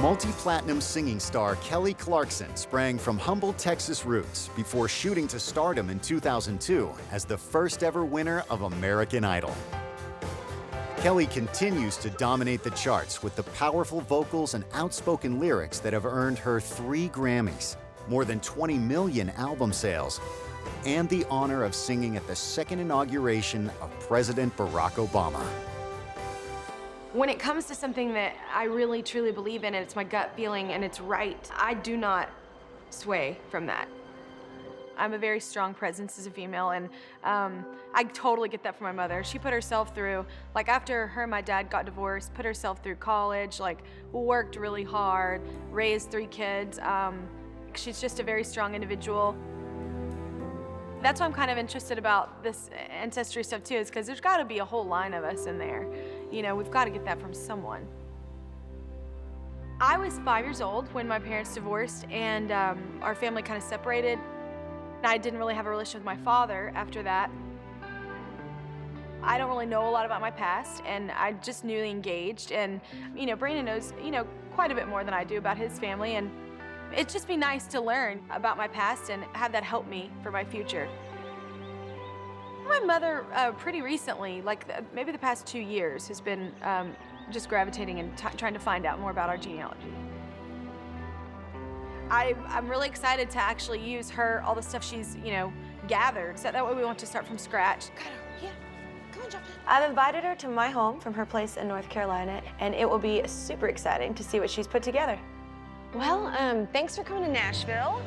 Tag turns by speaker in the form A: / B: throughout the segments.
A: Multi-platinum singing star Kelly Clarkson sprang from humble Texas roots before shooting to stardom in 2002 as the first ever winner of American Idol. Kelly continues to dominate the charts with the powerful vocals and outspoken lyrics that have earned her 3 Grammys, more than 20 million album sales, and the honor of singing at the second inauguration of President Barack Obama.
B: When it comes to something that I really, truly believe in, and it's my gut feeling and it's right, I do not sway from that. I'm a very strong presence as a female, and I totally get that from my mother. She put herself through, like after her and my dad got divorced, put herself through college, like worked really hard, raised 3 kids. She's just a very strong individual. That's why I'm kind of interested about this ancestry stuff too, is because there's got to be a whole line of us in there. You know, we've got to get that from someone. I was 5 years old when my parents divorced, and our family kind of separated. I didn't really have a relationship with my father after that. I don't really know a lot about my past, and I just newly engaged. And, you know, Brandon knows, you know, quite a bit more than I do about his family, and it'd just be nice to learn about my past and have that help me for my future. My mother, pretty recently, like maybe the past 2 years, has been just gravitating and trying to find out more about our genealogy. I'm really excited to actually use her, all the stuff she's, you know, gathered. So that way we want to start from scratch.
C: Yeah, come on, jump in. I've invited her to my home from her place in North Carolina, and it will be super exciting to see what she's put together.
B: Well, thanks for coming to Nashville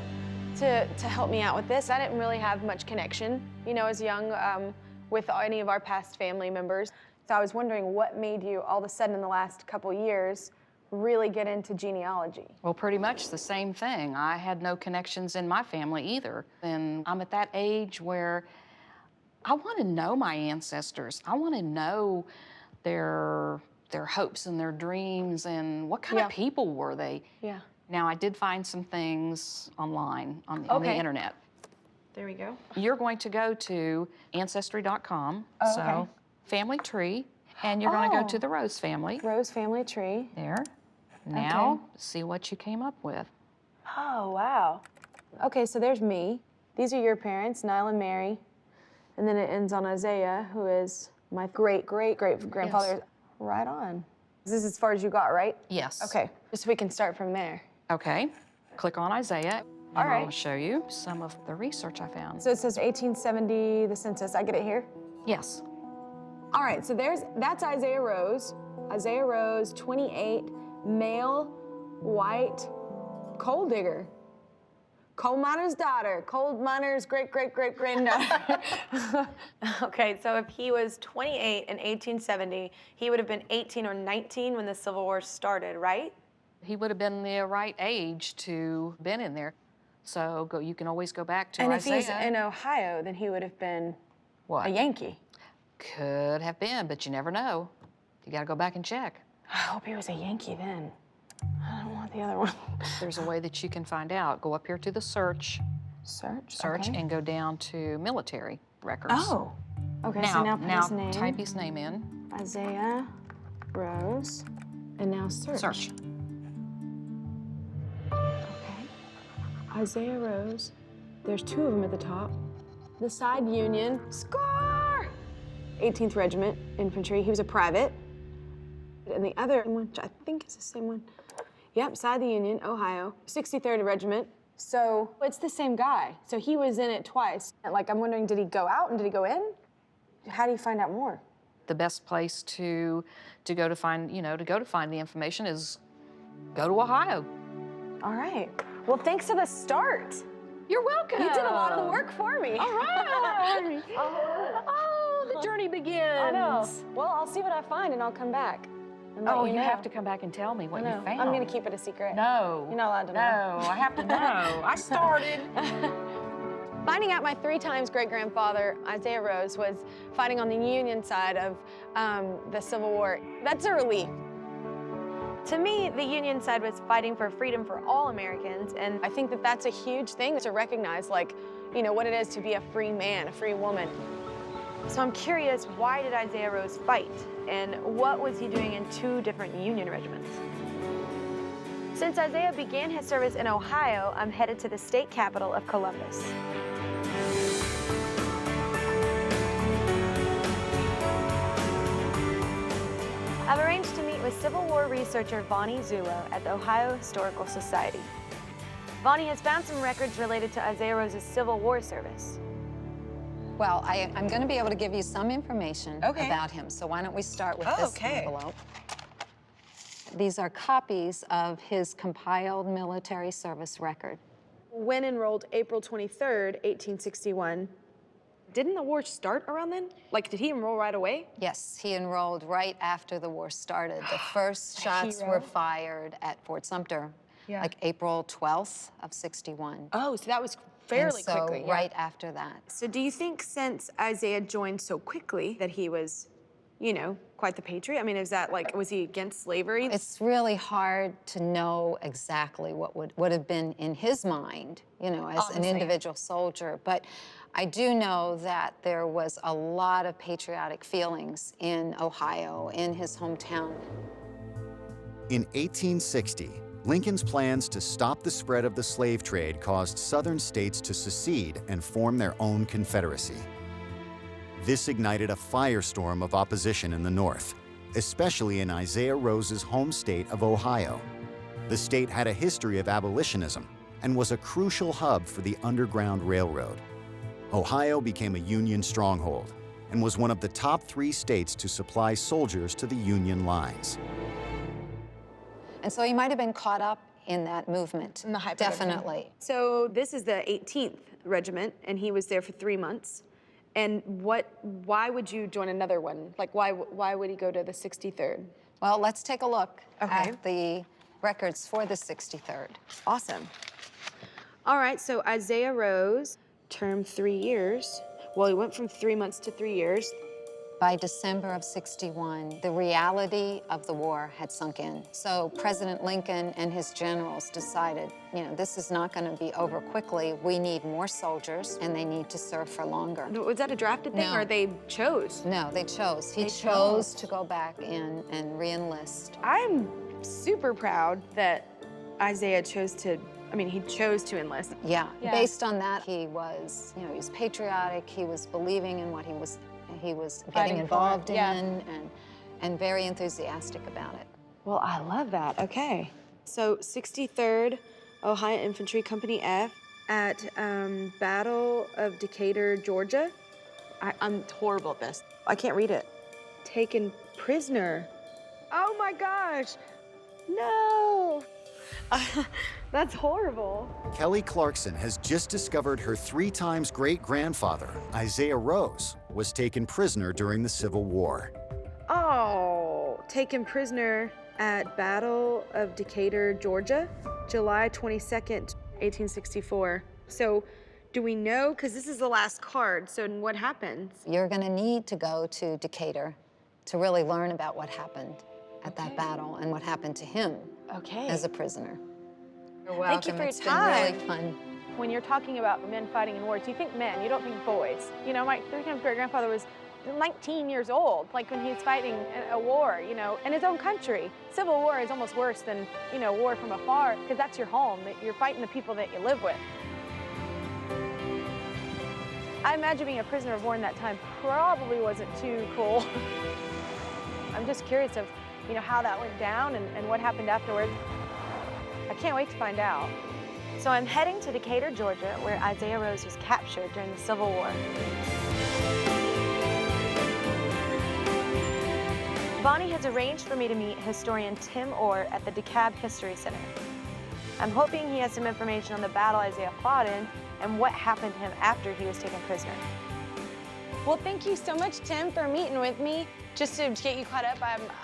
B: to help me out with this. I didn't really have much connection, you know, as young with any of our past family members. So I was wondering what made you all of a sudden in the last couple years really get into genealogy?
D: Well, pretty much the same thing. I had no connections in my family either. And I'm at that age where I want to know my ancestors. I want to know their hopes and their dreams and what kind of people were they.
B: Yeah.
D: Now, I did find some things online on the internet.
B: There we go.
D: You're going to go to ancestry.com, so family tree, and you're going to go to the Rose family.
B: Rose family tree.
D: There. Now, see what you came up with.
B: Oh, wow. Okay, so there's me. These are your parents, Niall and Mary. And then it ends on Isaiah, who is my great-great-great-grandfather.
D: Yes.
B: Right on. This is as far as you got, right?
D: Yes.
B: Okay, just so we can start from there.
D: Okay, click on Isaiah.
B: All right.
D: I'll show you some of the research I found.
B: So it says 1870, the census. I get it here?
D: Yes.
B: All right, so that's Isaiah Rose. Isaiah Rose, 28, male, white, coal digger. Coal miner's daughter, coal miner's great-great-great-granddaughter.
C: Okay, so if he was 28 in 1870, he would have been 18 or 19 when the Civil War started, right?
D: He would have been the right age to been in there. So you can always go back to
B: and
D: Isaiah.
B: If he's in Ohio, then he would have been
D: what?
B: A Yankee.
D: Could have been, but you never know. You gotta go back and check.
B: I hope he was a Yankee then. I don't want the other one.
D: There's a way that you can find out. Go up here to the search. Search,
B: okay.
D: and go down to military records.
B: Oh, okay,
D: now,
B: so now put his name.
D: Type his name in.
B: Isaiah Rose, and now search.
D: Search.
B: Okay, Isaiah Rose. There's 2 of them at the top. The side Union, score! 18th Regiment Infantry, he was a private. And the other one, which I think is the same one. Yep, side of the Union, Ohio, 63rd Regiment. So it's the same guy. So he was in it twice. Like, I'm wondering, did he go out and did he go in? How do you find out more?
D: The best place to go to find, the information is go to Ohio.
B: All right. Well, thanks for the start.
D: You're welcome.
B: You did a lot of the work for me.
D: All right. Oh, the journey begins.
B: I know. Well, I'll see what I find and I'll come back.
D: Oh, you have to come back and tell me what you found.
B: I'm going to keep it a secret.
D: No.
B: You're not allowed to know.
D: No, I have to know. I started.
B: Finding out my 3 times great-grandfather, Isaiah Rose, was fighting on the Union side of the Civil War. That's a relief.
C: To me, the Union side was fighting for freedom for all Americans, and
B: I think that that's a huge thing to recognize, like, you know, what it is to be a free man, a free woman.
C: so I'm curious, why did Isaiah Rose fight? And what was he doing in 2 different Union regiments? Since Isaiah began his service in Ohio, I'm headed to the state capital of Columbus. I've arranged to meet with Civil War researcher Vonnie Zulo at the Ohio Historical Society. Vonnie has found some records related to Isaiah Rose's Civil War service.
E: Well, I'm going to be able to give you some information about him. So why don't we start with this envelope. These are copies of his compiled military service record.
B: When enrolled April 23rd, 1861, didn't the war start around then? Like, did he enroll right away?
E: Yes, he enrolled right after the war started. The first shots were fired at Fort Sumter, like April 12th of 61.
B: Oh, so that was fairly quickly.
E: Right after that.
B: So do you think since Isaiah joined so quickly that he was, you know, quite the patriot? I mean, is that like, was he against slavery?
E: It's really hard to know exactly what would have been in his mind, you know, as an individual soldier. But I do know that there was a lot of patriotic feelings in Ohio, in his hometown.
A: In 1860, Lincoln's plans to stop the spread of the slave trade caused Southern states to secede and form their own confederacy. This ignited a firestorm of opposition in the North, especially in Isaiah Rose's home state of Ohio. The state had a history of abolitionism and was a crucial hub for the Underground Railroad. Ohio became a Union stronghold and was one of the top 3 states to supply soldiers to the Union lines.
E: And so he might have been caught up in that movement.
B: In the hype.
E: Definitely.
B: So this is the 18th Regiment, and he was there for 3 months. And why would you join another one? Like, why would he go to the 63rd?
E: Well, let's take a look at the records for the 63rd.
B: Awesome. All right, so Isaiah Rose, term 3 years. Well, he went from 3 months to 3 years.
E: By December of 61, the reality of the war had sunk in. So President Lincoln and his generals decided, you know, this is not going to be over quickly. We need more soldiers, and they need to serve for longer.
B: Was that a drafted thing, or they chose?
E: No, they chose. He chose to go back in and re-enlist.
B: I'm super proud that Isaiah chose to, he chose to enlist.
E: Yeah. Based on that, he was, you know, he was patriotic. He was believing in what he was getting involved in, and very enthusiastic about it.
B: Well, I love that. Okay. So 63rd Ohio Infantry Company F at Battle of Decatur, Georgia. I'm horrible at this. I can't read it. Taken prisoner. Oh my gosh. No. That's horrible.
A: Kelly Clarkson has just discovered her 3 times great-grandfather, Isaiah Rose, was taken prisoner during the Civil War.
B: Oh, taken prisoner at Battle of Decatur, Georgia, July 22nd, 1864. So do we know? Because this is the last card, so what happens?
E: You're going to need to go to Decatur to really learn about what happened at that battle and what happened to him as a prisoner. You're welcome.
B: Thank you for your
E: It's
B: time.
E: been really fun.
B: When you're talking about men fighting in wars, you think men, you don't think boys. You know, my 3 times great-grandfather was 19 years old, like when he was fighting a war, you know, in his own country. Civil war is almost worse than, you know, war from afar, because that's your home, that you're fighting the people that you live with. I imagine being a prisoner of war in that time probably wasn't too cool. I'm just curious of, you know, how that went down and what happened afterwards. I can't wait to find out. So I'm heading to Decatur, Georgia, where Isaiah Rose was captured during the Civil War. Vonnie has arranged for me to meet historian Tim Orr at the DeKalb History Center. I'm hoping he has some information on the battle Isaiah fought in and what happened to him after he was taken prisoner. Well, thank you so much, Tim, for meeting with me. Just to get you caught up,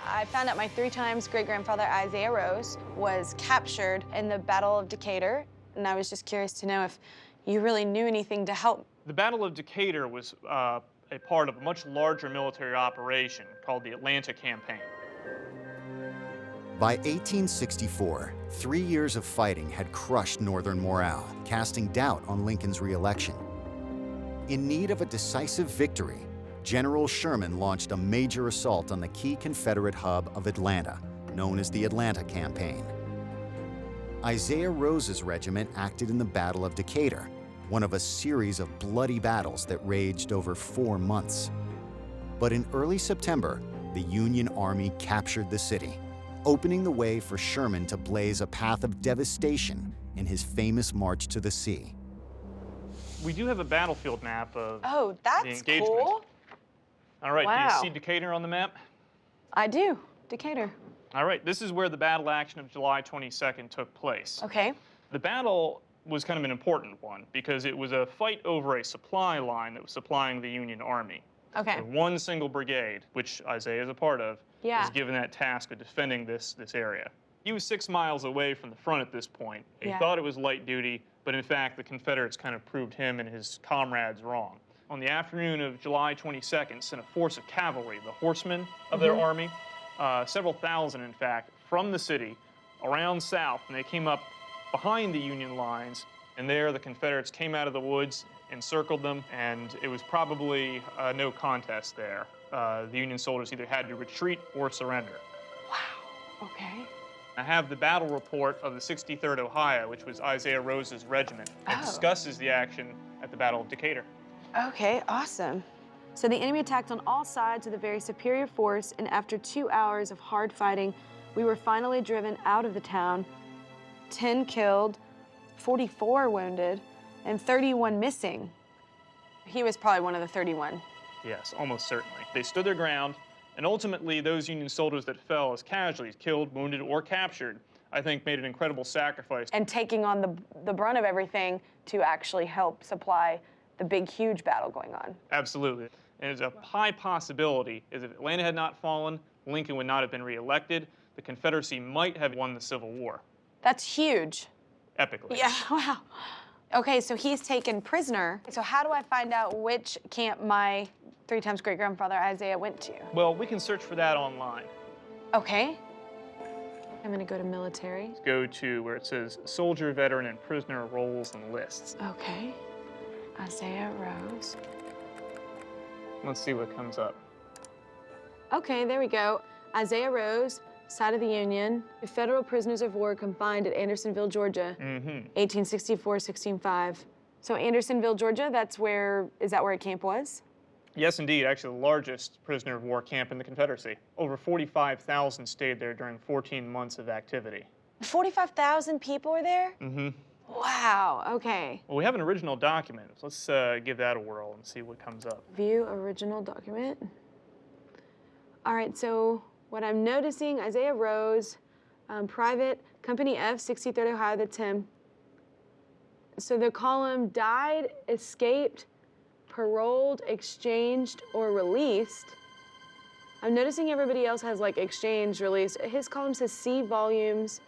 B: I found out my 3 times great-grandfather, Isaiah Rose, was captured in the Battle of Decatur, and I was just curious to know if you really knew anything to help.
F: The Battle of Decatur was a part of a much larger military operation called the Atlanta Campaign.
A: By 1864, 3 years of fighting had crushed Northern morale, casting doubt on Lincoln's re-election. In need of a decisive victory, General Sherman launched a major assault on the key Confederate hub of Atlanta, known as the Atlanta Campaign. Isaiah Rose's regiment acted in the Battle of Decatur, one of a series of bloody battles that raged over 4 months. But in early September, the Union Army captured the city, opening the way for Sherman to blaze a path of devastation in his famous march to the sea.
F: We do have a battlefield map of
B: Oh,
F: the
B: that's
F: engagement.
B: cool.
F: All right, do
B: Wow.
F: you see Decatur on the map?
B: I do. Decatur.
F: All right, this is where the battle action of July 22nd took place.
B: Okay.
F: The battle was kind of an important one because it was a fight over a supply line that was supplying the Union Army.
B: Okay.
F: So one single brigade, which Isaiah is a part of,
B: Yeah.
F: was given that task of defending this area. He was 6 miles away from the front at this point. He
B: Yeah.
F: thought it was light duty, but in fact, the Confederates kind of proved him and his comrades wrong. On the afternoon of July 22nd, sent a force of cavalry, the horsemen of their army, several thousand, in fact, from the city around south, and they came up behind the Union lines, and there the Confederates came out of the woods, encircled them, and it was probably no contest there. The Union soldiers either had to retreat or surrender.
B: Wow. Okay.
F: I have the battle report of the 63rd Ohio, which was Isaiah Rose's regiment, and discusses the action at the Battle of Decatur.
B: Okay, awesome. So the enemy attacked on all sides with a very superior force, and after 2 hours of hard fighting, we were finally driven out of the town. 10 killed, 44 wounded, and 31 missing. He was probably one of the 31.
F: Yes, almost certainly. They stood their ground, and ultimately those Union soldiers that fell as casualties, killed, wounded, or captured, I think made an incredible sacrifice.
B: And taking on the brunt of everything to actually help supply the big, huge battle going on.
F: Absolutely. And it's a high possibility is if Atlanta had not fallen, Lincoln would not have been reelected. The Confederacy might have won the Civil War.
B: That's huge.
F: Epically.
B: Yeah, wow. Okay, so he's taken prisoner. So how do I find out which camp my 3 times great-grandfather Isaiah went to?
F: Well, we can search for that online.
B: Okay. I'm gonna go to military.
F: Go to where it says soldier, veteran, and prisoner roles and lists.
B: Okay. Isaiah Rose.
F: Let's see what comes up.
B: Okay, there we go. Isaiah Rose, side of the Union. Federal prisoners of war confined at Andersonville, Georgia. 1864-1605. So Andersonville, Georgia, is that where a camp was?
F: Yes, indeed. Actually, the largest prisoner of war camp in the Confederacy. Over 45,000 stayed there during 14 months of activity.
B: 45,000 people were there?
F: Mm-hmm.
B: Wow, okay.
F: Well, we have an original document. So let's give that a whirl and see what comes up.
B: View original document. All right, so what I'm noticing, Isaiah Rose, Private, Company F, 63rd Ohio, that's him. So the column died, escaped, paroled, exchanged, or released. I'm noticing everybody else has like exchanged, released. His column says C volumes,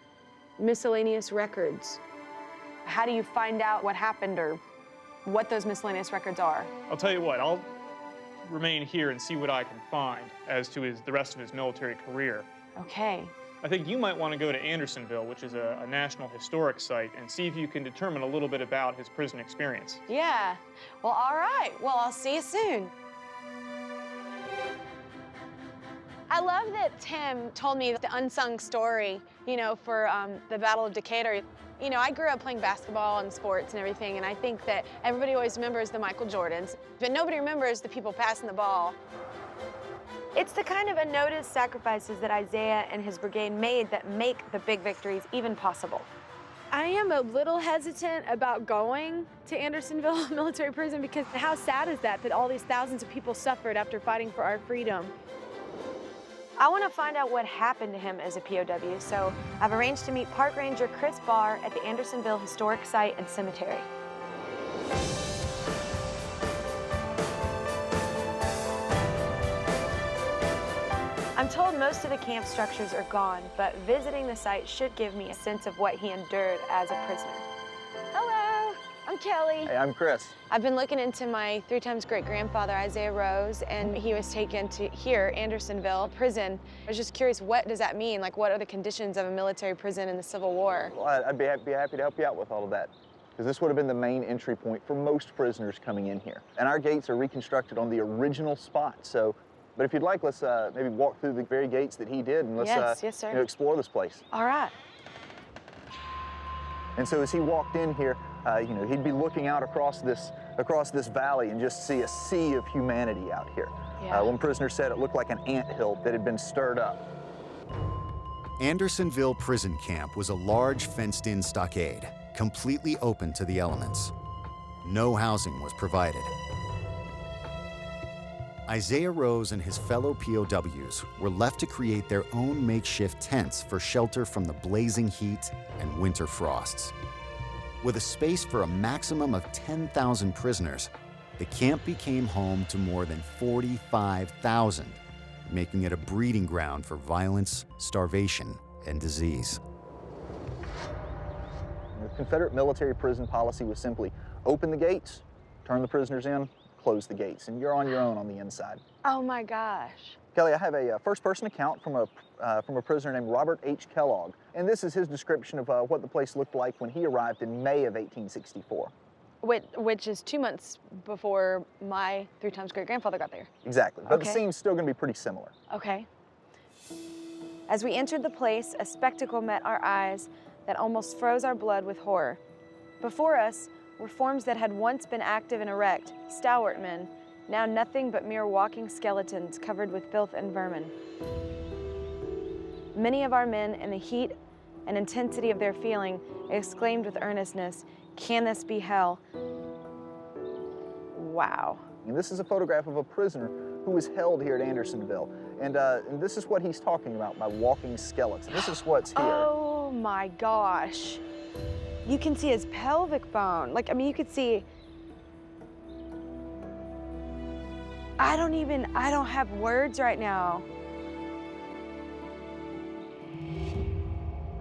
B: miscellaneous records. How do you find out what happened or what those miscellaneous records are?
F: I'll tell you what, I'll remain here and see what I can find as to the rest of his military career.
B: Okay.
F: I think you might want to go to Andersonville, which is a National Historic Site, and see if you can determine a little bit about his prison experience.
B: Yeah. Well, all right. Well, I'll see you soon. I love that Tim told me the unsung story, for the Battle of Decatur. I grew up playing basketball and sports and everything, and I think that everybody always remembers the Michael Jordans, but nobody remembers the people passing the ball. It's the kind of unnoticed sacrifices that Isaiah and his brigade made that make the big victories even possible. I am a little hesitant about going to Andersonville military prison because how sad is that all these thousands of people suffered after fighting for our freedom? I want to find out what happened to him as a POW, so I've arranged to meet Park Ranger Chris Barr at the Andersonville Historic Site and Cemetery. I'm told most of the camp structures are gone, but visiting the site should give me a sense of what he endured as a prisoner. Hello, I'm Kelly.
G: Hey, I'm Chris.
B: I've been looking into my 3 times great-grandfather, Isaiah Rose, and he was taken to here, Andersonville prison. I was just curious, what does that mean? Like, what are the conditions of a military prison in the Civil War?
G: Well, I'd be happy to help you out with all of that, because this would have been the main entry point for most prisoners coming in here. And our gates are reconstructed on the original spot, so, but if you'd like, let's maybe walk through the very gates that he did, and let's
B: yes, sir.
G: explore this place.
B: All right.
G: And so as he walked in here, you know, he'd be looking out across this valley and just see a sea of humanity out here.
B: Yeah.
G: One prisoner said it looked like an anthill that had been stirred up.
A: Andersonville Prison Camp was a large fenced-in stockade, completely open to the elements. No housing was provided. Isaiah Rose and his fellow POWs were left to create their own makeshift tents for shelter from the blazing heat and winter frosts. With a space for a maximum of 10,000 prisoners, the camp became home to more than 45,000, making it a breeding ground for violence, starvation, and disease.
G: The Confederate military prison policy was simply open the gates, turn the prisoners in, close the gates, and you're on your own on the inside.
C: Oh my gosh.
G: Kelly, I have a first-person account from a prisoner named Robert H. Kellogg, and this is his description of what the place looked like when he arrived in May of 1864.
C: Which is 2 months before my 3 times great-grandfather got there.
G: Exactly, but
C: Okay.
G: the scene's still going to be pretty similar.
C: Okay. As we entered the place, a spectacle met our eyes that almost froze our blood with horror. Before us were forms that had once been active and erect, stalwart men, now nothing but mere walking skeletons covered with filth and vermin. Many of our men, in the heat and intensity of their feeling, exclaimed with earnestness, "Can this be hell?" Wow.
G: And this is a photograph of a prisoner who was held here at Andersonville, and this is what he's talking about by walking skeleton. This is what's here.
C: Oh my gosh. You can see his pelvic bone. Like, I mean, you could see. I don't have words right now.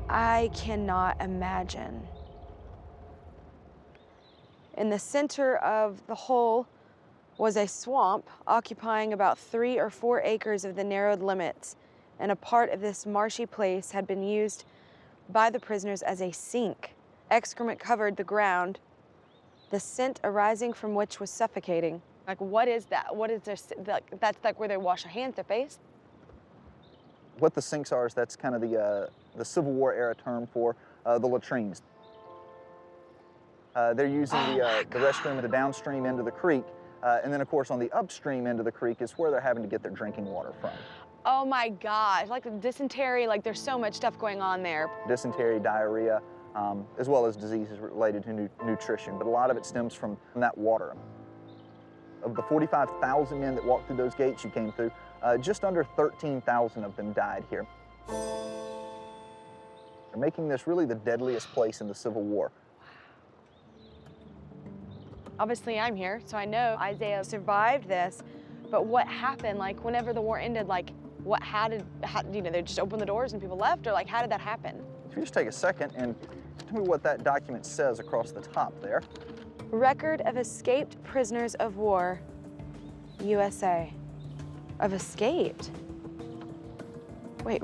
C: I cannot imagine. In the center of the whole was a swamp occupying about 3 or 4 acres of the narrowed limits, and a part of this marshy place had been used by the prisoners as a sink. Excrement covered the ground, the scent arising from which was suffocating. Like, what is that? What is this? That's like where they wash their hands, their face?
G: What the sinks are is that's kind of the Civil War era term for the latrines. They're using the restroom at the downstream end of the creek, and then of course on the upstream end of the creek is where they're having to get their drinking water from.
C: Oh my gosh, like dysentery, like there's so much stuff going on there.
G: Dysentery, diarrhea, as well as diseases related to nutrition, but a lot of it stems from that water. Of the 45,000 men that walked through those gates you came through, just under 13,000 of them died here. They're making this really the deadliest place in the Civil War.
C: Obviously I'm here, so I know Isaiah survived this, but what happened, like whenever the war ended, like how you know, they just opened the doors and people left, or like how did that happen?
G: If you just take a second and tell me what that document says across the top there.
C: Record of escaped prisoners of war, USA. Of escaped? Wait,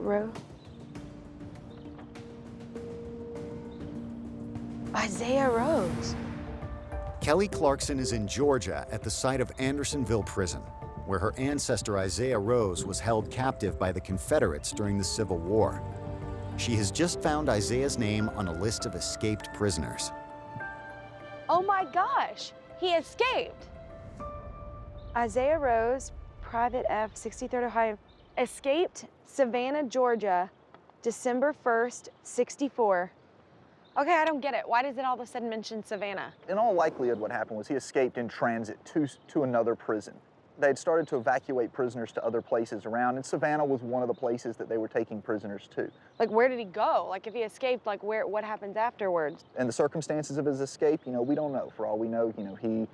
C: Isaiah Rose.
A: Kelly Clarkson is in Georgia at the site of Andersonville Prison, where her ancestor Isaiah Rose was held captive by the Confederates during the Civil War. She has just found Isaiah's name on a list of escaped prisoners.
C: Oh my gosh, he escaped. Isaiah Rose, Private F, 63rd Ohio, escaped Savannah, Georgia, December 1st, 64. Okay, I don't get it. Why does it all of a sudden mention Savannah?
G: In all likelihood, what happened was he escaped in transit to another prison. They had started to evacuate prisoners to other places around, and Savannah was one of the places that they were taking prisoners to.
C: Like, where did he go? Like, if he escaped, like, what happens afterwards?
G: And the circumstances of his escape, you know, we don't know. For all we know, you know, he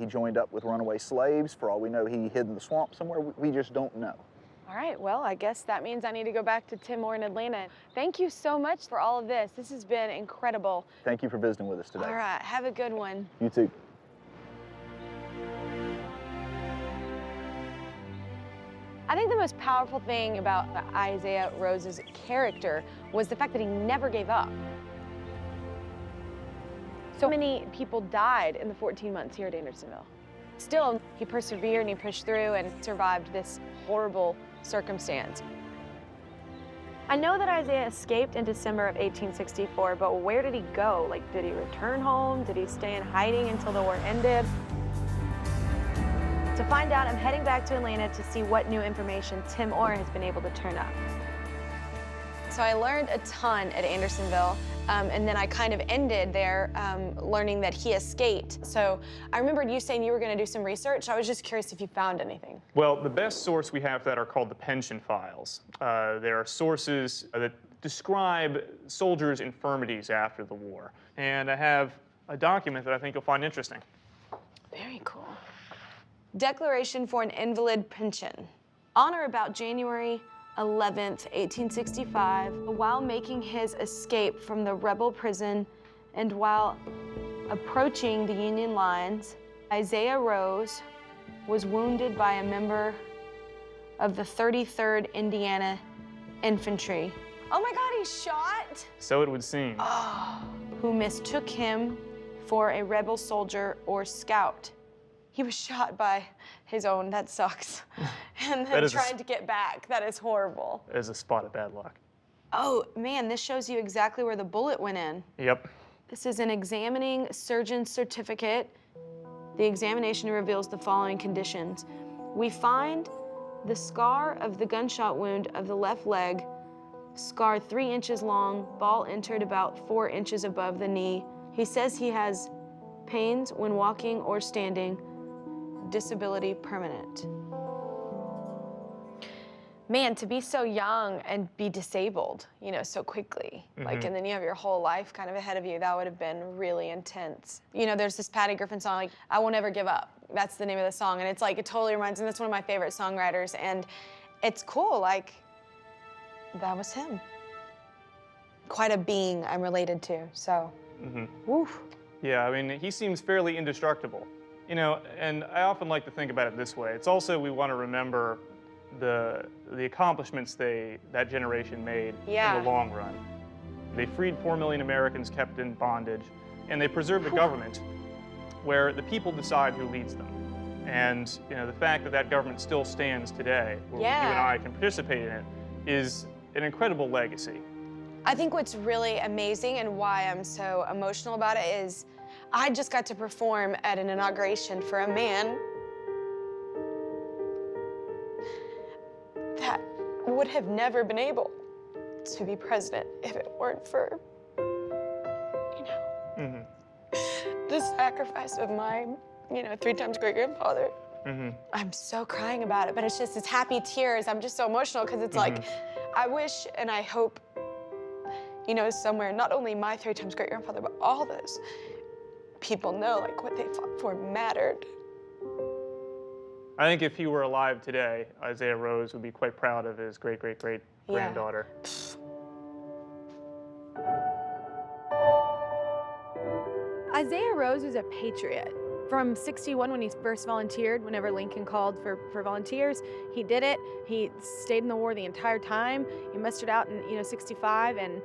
G: joined up with runaway slaves. For all we know, he hid in the swamp somewhere. We just don't know.
C: All right, well, I guess that means I need to go back to Tim Moore in Atlanta. Thank you so much for all of this. This has been incredible.
G: Thank you for visiting with us today.
C: All right, have a good one.
G: You too.
C: I think the most powerful thing about Isaiah Rose's character was the fact that he never gave up. So many people died in the 14 months here at Andersonville. Still, he persevered and he pushed through and survived this horrible circumstance. I know that Isaiah escaped in December of 1864, but where did he go? Like, did he return home? Did he stay in hiding until the war ended? To find out, I'm heading back to Atlanta to see what new information Tim Orr has been able to turn up. So I learned a ton at Andersonville, and then I kind of ended there learning that he escaped. So I remembered you saying you were going to do some research. I was just curious if you found anything.
F: Well, the best source we have for that are called the pension files. There are sources that describe soldiers' infirmities after the war. And I have a document that I think you'll find interesting.
C: Very cool. Declaration for an Invalid Pension. On or about January 11th, 1865, while making his escape from the rebel prison and while approaching the Union lines, Isaiah Rose was wounded by a member of the 33rd Indiana Infantry. Oh my God, he's shot?
F: So it would seem.
C: Who mistook him for a rebel soldier or scout. He was shot by his own, that sucks. And then trying to get back, that is horrible.
F: That is a spot of bad luck.
C: Oh man, this shows you exactly where the bullet went in.
F: Yep.
C: This is an examining surgeon's certificate. The examination reveals the following conditions. We find the scar of the gunshot wound of the left leg, scar 3 inches long, ball entered about 4 inches above the knee. He says he has pains when walking or standing, disability permanent. Man, to be so young and be disabled, you know, so quickly, like, and then you have your whole life kind of ahead of you, that would have been really intense. You know, there's this Patty Griffin song, like, I Won't Ever Give Up. That's the name of the song, and it's like, it totally reminds me, that's one of my favorite songwriters, and it's cool, like, that was him. Quite a being I'm related to, so, woof.
F: Yeah, I mean, he seems fairly indestructible. You know, and I often like to think about it this way. It's also, we want to remember the accomplishments that generation made in the long run. They freed 4 million Americans kept in bondage, and they preserved a government where the people decide who leads them. And you know, the fact that that government still stands today, where you and I can participate in it, is an incredible legacy.
C: I think what's really amazing and why I'm so emotional about it is I just got to perform at an inauguration for a man that would have never been able to be president if it weren't for, you know, the sacrifice of my, you know, 3 times great-grandfather. I'm so crying about it, but it's just, it's happy tears. I'm just so emotional because it's like, I wish and I hope, you know, somewhere, not only my 3 times great-grandfather, but all those people know, like, what they fought for mattered.
F: I think if he were alive today, Isaiah Rose would be quite proud of his great-great-great-granddaughter.
B: Isaiah Rose was a patriot. From 61, when he first volunteered, whenever Lincoln called for volunteers, he did it. He stayed in the war the entire time. He mustered out in, you know, 65 and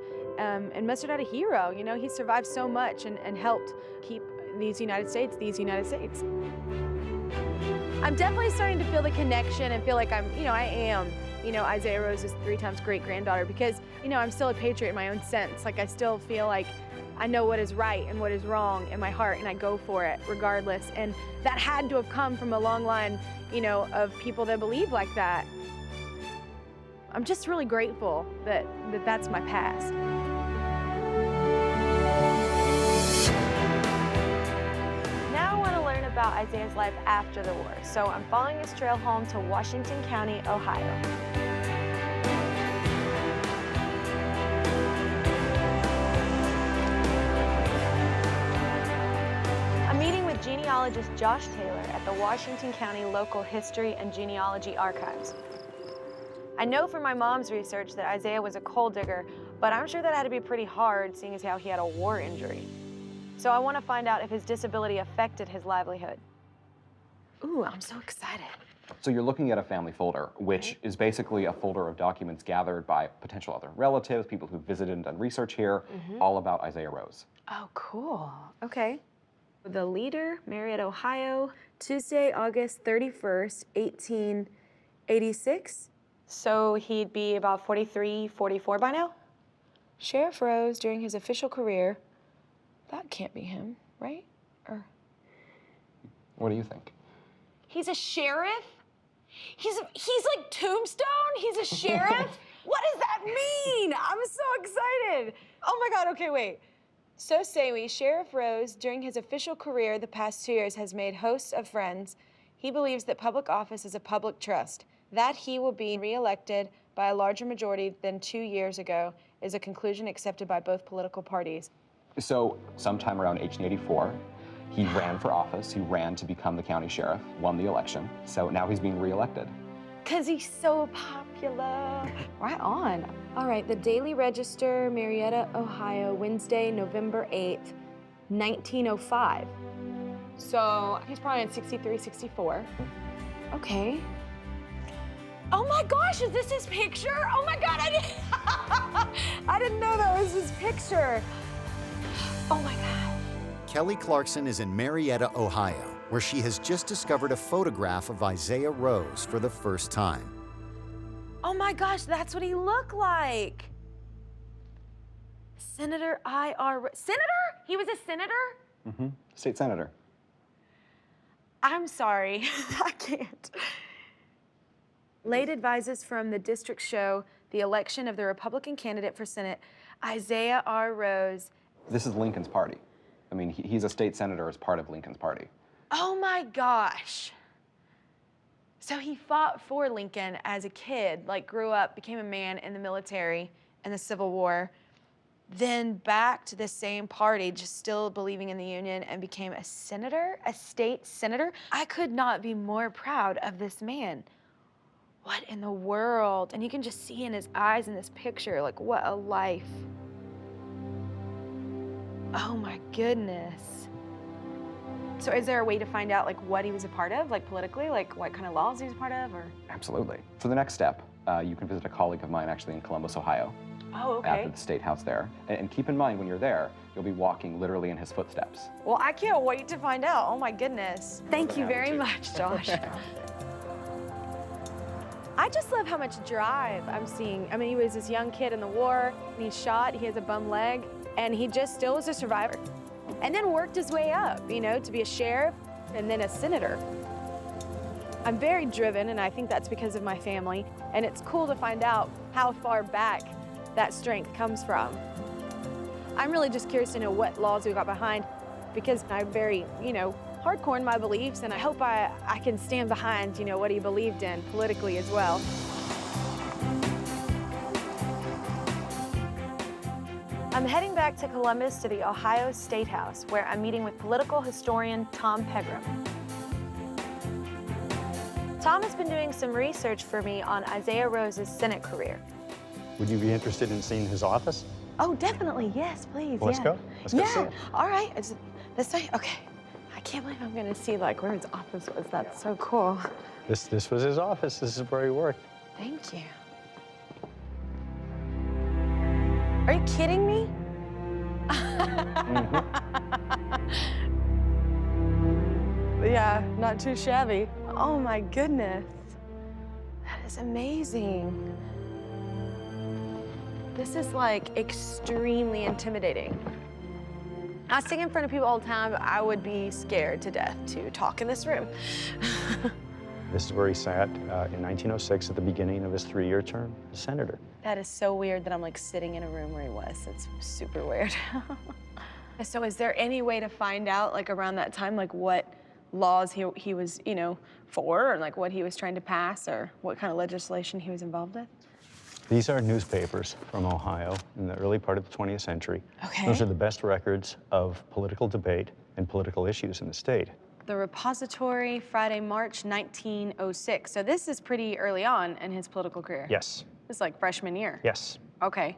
B: mustered out a hero. You know, he survived so much and helped keep these United States. I'm definitely starting to feel the connection and feel like I am, you know, Isaiah Rose's 3 times great-granddaughter, because, you know, I'm still a patriot in my own sense. Like, I still feel like I know what is right and what is wrong in my heart, and I go for it regardless. And that had to have come from a long line, you know, of people that believe like that. I'm just really grateful that that's my past. Now I want to learn about Isaiah's life after the war, so I'm following his trail home to Washington County, Ohio. Genealogist Josh Taylor at the Washington County Local History and Genealogy Archives. I know from my mom's research that Isaiah was a coal digger, but I'm sure that had to be pretty hard seeing as how he had a war injury. So I want to find out if his disability affected his livelihood. Ooh, I'm so excited.
H: So you're looking at a family folder, which is basically a folder of documents gathered by potential other relatives, people who visited and done research here, all about Isaiah Rose.
C: Oh, cool. Okay. The Leader, Marietta, Ohio, Tuesday, August 31st, 1886. So he'd be about 43, 44 by now? Sheriff Rose, during his official career, that can't be him, right? Or
H: What do you think?
C: he's a sheriff? He's like Tombstone? He's a sheriff? What does that mean? I'm so excited. Oh my God, okay, wait. So say we, Sheriff Rose, during his official career the past 2 years, has made hosts of friends. He believes that public office is a public trust. That he will be re-elected by a larger majority than 2 years ago is a conclusion accepted by both political parties.
H: So, sometime around 1884, he ran for office. He ran to become the county sheriff, won the election. So now he's being re-elected.
C: Because he's so popular. Right on. All right, the Daily Register, Marietta, Ohio, Wednesday, November 8th, 1905. So he's probably in 63, 64. Okay. Oh my gosh, is this his picture? Oh my God, I didn't know that was his picture. Oh my God.
A: Kelly Clarkson is in Marietta, Ohio, where she has just discovered a photograph of Isaiah Rose for the first time.
C: Oh my gosh, that's what he looked like. Senator I.R. Senator? He was a senator?
H: Mm-hmm. State senator.
C: I'm sorry, I can't. Late advices from the district show the election of the Republican candidate for Senate, Isaiah R. Rose.
H: This is Lincoln's party. I mean, he's a state senator as part of Lincoln's party.
C: Oh my gosh. So he fought for Lincoln as a kid, like grew up, became a man in the military in the Civil War, then back to the same party, just still believing in the Union, and became a senator, a state senator. I could not be more proud of this man. What in the world? And you can just see in his eyes in this picture, like, what a life. Oh my goodness. So is there a way to find out, like, what he was a part of, like, politically? Like, what kind of laws he was a part of, or?
H: Absolutely. For the next step, you can visit a colleague of mine actually in Columbus, Ohio.
C: Oh, okay.
H: At the State House there. And keep in mind, when you're there, you'll be walking literally in his footsteps.
C: Well, I can't wait to find out. Oh my goodness. Thank you very much, Josh. I just love how much drive I'm seeing. I mean, he was this young kid in the war, and he's shot, he has a bum leg, and he just still is a survivor. And then worked his way up, you know, to be a sheriff and then a senator. I'm very driven, and I think that's because of my family, and it's cool to find out how far back that strength comes from. I'm really just curious to know what laws we got behind, because I'm very, you know, hardcore in my beliefs, and I hope I can stand behind, you know, what he believed in politically as well. I'm heading back to Columbus to the Ohio State House, where I'm meeting with political historian Tom Pegram. Tom has been doing some research for me on Isaiah Rose's Senate career.
I: Would you be interested in seeing his office?
C: Oh, definitely, yes, please.
I: Let's go. Let's go see it.
C: All right, it's this way, okay. I can't believe I'm gonna see like where his office was. That's so cool.
I: This was his office. This is where he worked.
C: Thank you. Are you kidding me? Yeah, not too shabby. Oh my goodness. That is amazing. This is like extremely intimidating. I sing in front of people all the time, but I would be scared to death to talk in this room.
I: This is where he sat in 1906 at the beginning of his 3-year term as senator.
C: That is so weird that I'm like sitting in a room where he was. It's super weird. So is there any way to find out like around that time, like what laws he was, you know, for, or like what he was trying to pass, or what kind of legislation he was involved with?
I: These are newspapers from Ohio in the early part of the 20th century.
C: Okay.
I: Those are the best records of political debate and political issues in the state.
C: The Repository, Friday, March 1906. So this is pretty early on in his political career.
I: Yes.
C: This is like freshman year.
I: Yes.
C: Okay.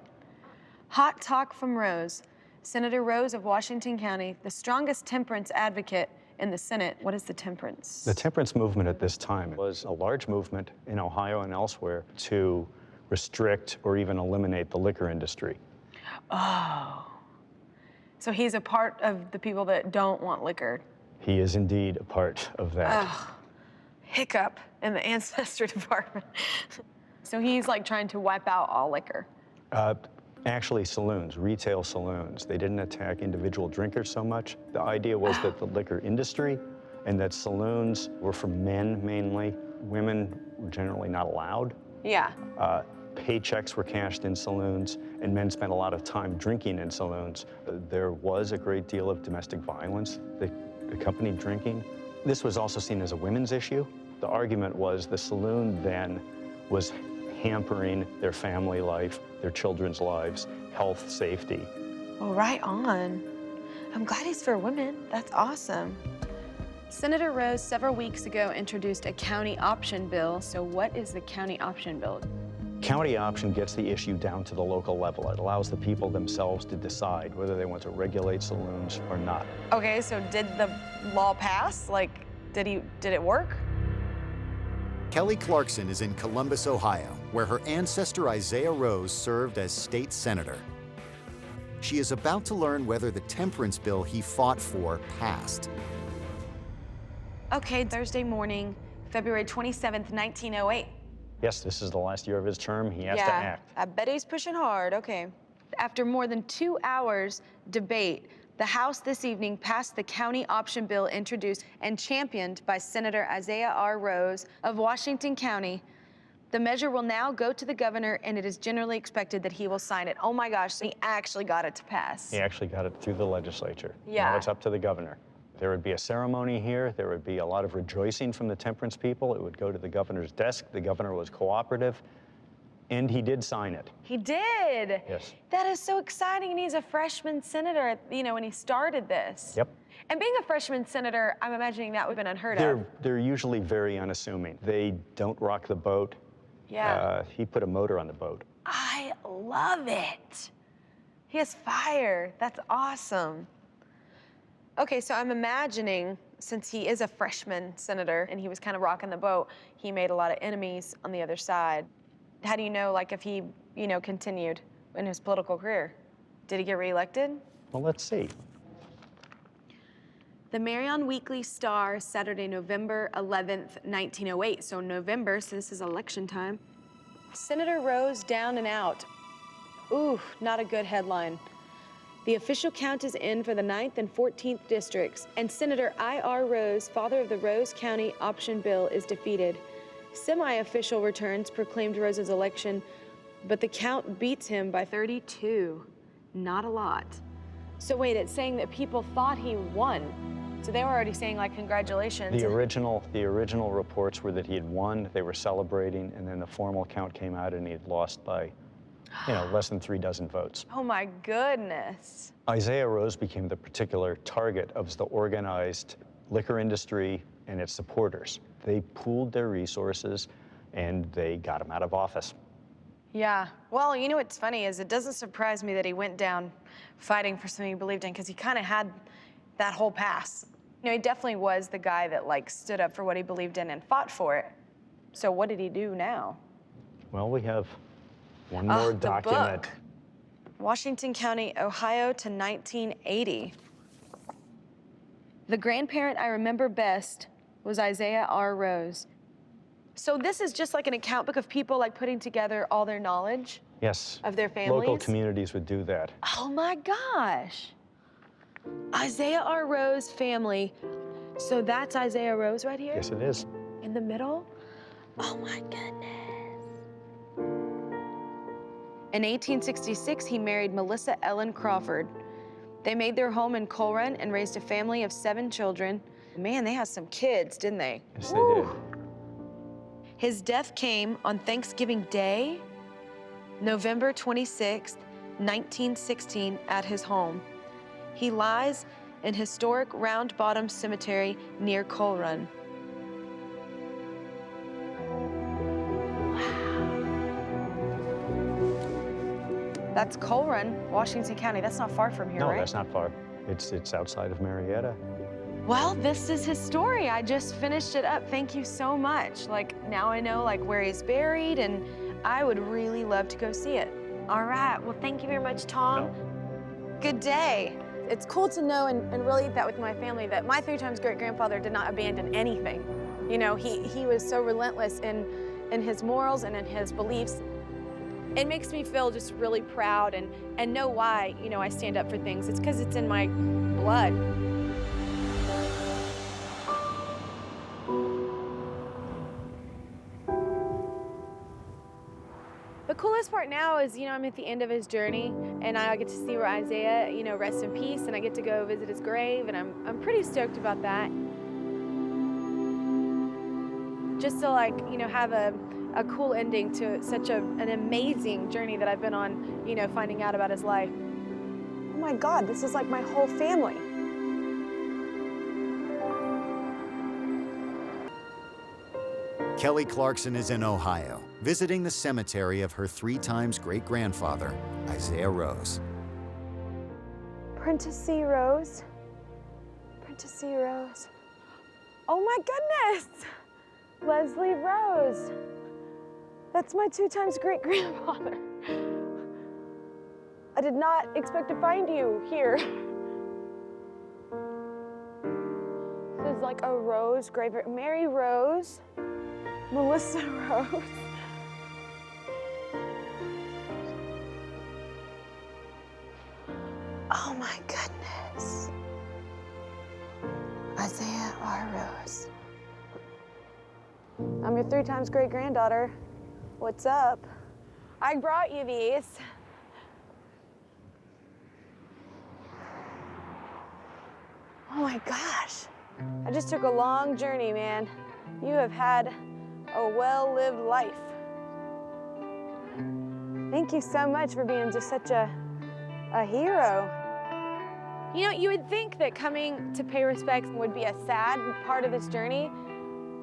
C: Hot talk from Rose. Senator Rose of Washington County, the strongest temperance advocate in the Senate. What is the temperance?
I: The temperance movement at this time was a large movement in Ohio and elsewhere to restrict or even eliminate the liquor industry.
C: Oh. So he's a part of the people that don't want liquor.
I: He is indeed a part of that.
C: Oh. Hiccup in the ancestry department.
B: So he's like trying to wipe out all liquor.
I: Actually, saloons, retail saloons. They didn't attack individual drinkers so much. The idea was that the liquor industry and that saloons were for men mainly. Women were generally not allowed.
B: Yeah.
I: Paychecks were cashed in saloons, and men spent a lot of time drinking in saloons. There was a great deal of domestic violence that accompanied drinking. This was also seen as a women's issue. The argument was the saloon then was hampering their family life, their children's lives, health, safety.
B: Well, right on. I'm glad he's for women. That's awesome. Senator Rose several weeks ago introduced a county option bill. So what is the county option bill?
I: County option gets the issue down to the local level. It allows the people themselves to decide whether they want to regulate saloons or not.
B: Okay, so did the law pass? Like, did it work?
A: Kelly Clarkson is in Columbus, Ohio, where her ancestor Isaiah Rose served as state senator. She is about to learn whether the temperance bill he fought for passed.
B: Okay, Thursday morning, February 27th, 1908.
I: Yes, this is the last year of his term. He has to act.
C: I bet he's pushing hard. Okay.
B: After more than 2 hours debate, the House this evening passed the county option bill introduced and championed by Senator Isaiah R. Rose of Washington County. The measure will now go to the governor, and it is generally expected that he will sign it. Oh my gosh, he actually got it to pass.
I: He actually got it through the legislature.
B: Yeah.
I: Now it's up to the governor. There would be a ceremony here. There would be a lot of rejoicing from the temperance people. It would go to the governor's desk. The governor was cooperative, and he did sign it.
B: He did.
I: Yes.
B: That is so exciting, and he's a freshman senator, when he started this.
I: Yep.
B: And being a freshman senator, I'm imagining that would have been unheard of.
I: They're usually very unassuming. They don't rock the boat.
B: Yeah.
I: He put a motor on the boat.
B: I love it. He has fire. That's awesome. Okay, so I'm imagining, since he is a freshman senator and he was kind of rocking the boat, he made a lot of enemies on the other side. How do you know, like, if he, continued in his political career? Did he get reelected?
I: Well, let's see.
B: The Marion Weekly Star, Saturday, November 11th, 1908. So November, so this is election time. Senator Rose down and out. Ooh, not a good headline. The official count is in for the 9th and 14th districts, and Senator I.R. Rose, father of the Rose County option bill, is defeated. Semi-official returns proclaimed Rose's election, but the count beats him by 32. Not a lot. So wait, it's saying that people thought he won. So they were already saying, like, congratulations.
I: The original reports were that he had won, they were celebrating, and then the formal count came out and he had lost by, less than 3 dozen votes.
B: Oh my goodness.
I: Isaiah Rose became the particular target of the organized liquor industry and its supporters. They pooled their resources and they got him out of office.
B: Yeah. Well, what's funny is it doesn't surprise me that he went down fighting for something he believed in, because he kind of had that whole pass. He definitely was the guy that, like, stood up for what he believed in and fought for it. So what did he do now?
I: Well, we have one more document.
B: Book. Washington County, Ohio to 1980. The grandparent I remember best was Isaiah R. Rose. So this is just like an account book of people, like, putting together all their knowledge?
I: Yes.
B: Of their families?
I: Local communities would do that.
B: Oh my gosh. Isaiah R. Rose family. So that's Isaiah Rose right here?
I: Yes, it is.
B: In the middle? Oh my goodness. In 1866, he married Melissa Ellen Crawford. They made their home in Coal Run and raised a family of 7 children. Man, they had some kids, didn't they?
I: Yes, they did.
B: His death came on Thanksgiving Day, November 26th, 1916, at his home. He lies in historic Round Bottom Cemetery near Coal Run. That's Coal Run, Washington County. That's not far from here,
I: no,
B: right?
I: No, that's not far. It's outside of Marietta.
B: Well, this is his story. I just finished it up. Thank you so much. Like, now I know, like, where he's buried, and I would really love to go see it. All right. Well, thank you very much, Tom.
I: No.
B: Good day. It's cool to know and really that with my family that my 3 times great-grandfather did not abandon anything. He was so relentless in
C: in his morals and in his beliefs. It makes me feel just really proud and know why, you know, I stand up for things. It's because it's in my blood. The coolest part now is, you know, I'm at the end of his journey, and I get to see where Isaiah, you know, rests in peace, and I get to go visit his grave, and I'm pretty stoked about that. Just to, like, you know, have a cool ending to such an amazing journey that I've been on, you know, finding out about his life. Oh my God, this is like my whole family.
A: Kelly Clarkson is in Ohio, visiting the cemetery of her 3-times great-grandfather, Isaiah Rose.
C: Princessy Rose. Princessy Rose. Oh my goodness! Leslie Rose. That's my 2-times great-grandfather. I did not expect to find you here. This is like a Rose graveyard. Mary Rose. Melissa Rose. Oh my goodness. Isaiah R. Rose. I'm your 3-times great-granddaughter. What's up? I brought you these. Oh my gosh. I just took a long journey, man. You have had a well-lived life. Thank you so much for being just such a hero. You know, you would think that coming to pay respects would be a sad part of this journey,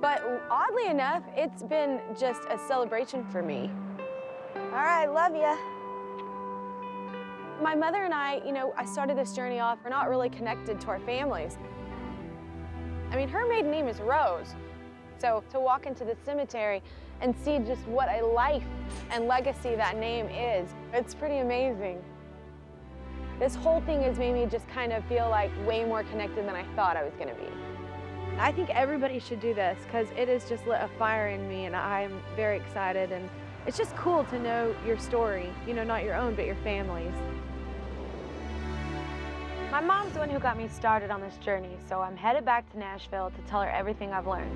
C: but oddly enough, it's been just a celebration for me. All right, love ya. My mother and I, you know, I started this journey off, we're not really connected to our families. I mean, her maiden name is Rose. So to walk into the cemetery and see just what a life and legacy that name is, it's pretty amazing. This whole thing has made me just kind of feel like way more connected than I thought I was gonna be. I think everybody should do this because it has just lit a fire in me, and I'm very excited, and it's just cool to know your story, you know, not your own, but your family's. My mom's the one who got me started on this journey, so I'm headed back to Nashville to tell her everything I've learned.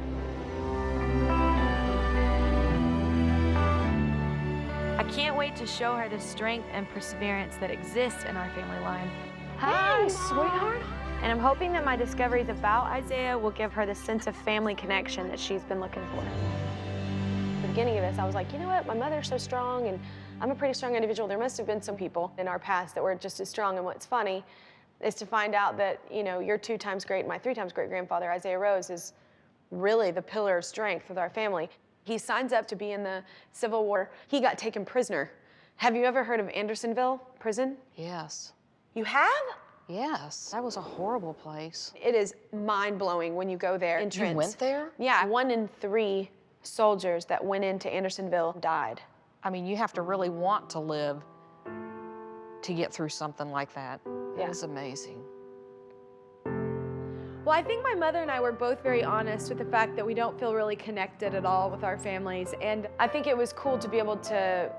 C: I can't wait to show her the strength and perseverance that exists in our family line. Hi, sweetheart. And I'm hoping that my discoveries about Isaiah will give her the sense of family connection that she's been looking for. At the beginning of this, I was like, you know what, my mother's so strong, and I'm a pretty strong individual. There must have been some people in our past that were just as strong, and what's funny is to find out that, you know, your 2-times great, my 3-times great-grandfather, Isaiah Rose, is really the pillar of strength with our family. He signs up to be in the Civil War. He got taken prisoner. Have you ever heard of Andersonville prison?
D: Yes.
C: You have?
D: Yes. That was a horrible place.
C: It is mind-blowing when you go there.
D: You went there?
C: Yeah, 1 in 3 soldiers that went into Andersonville died.
D: I mean, you have to really want to live to get through something like that.
C: Yeah.
D: It was amazing.
C: Well, I think my mother and I were both very honest with the fact that we don't feel really connected at all with our families. And I think it was cool to be able to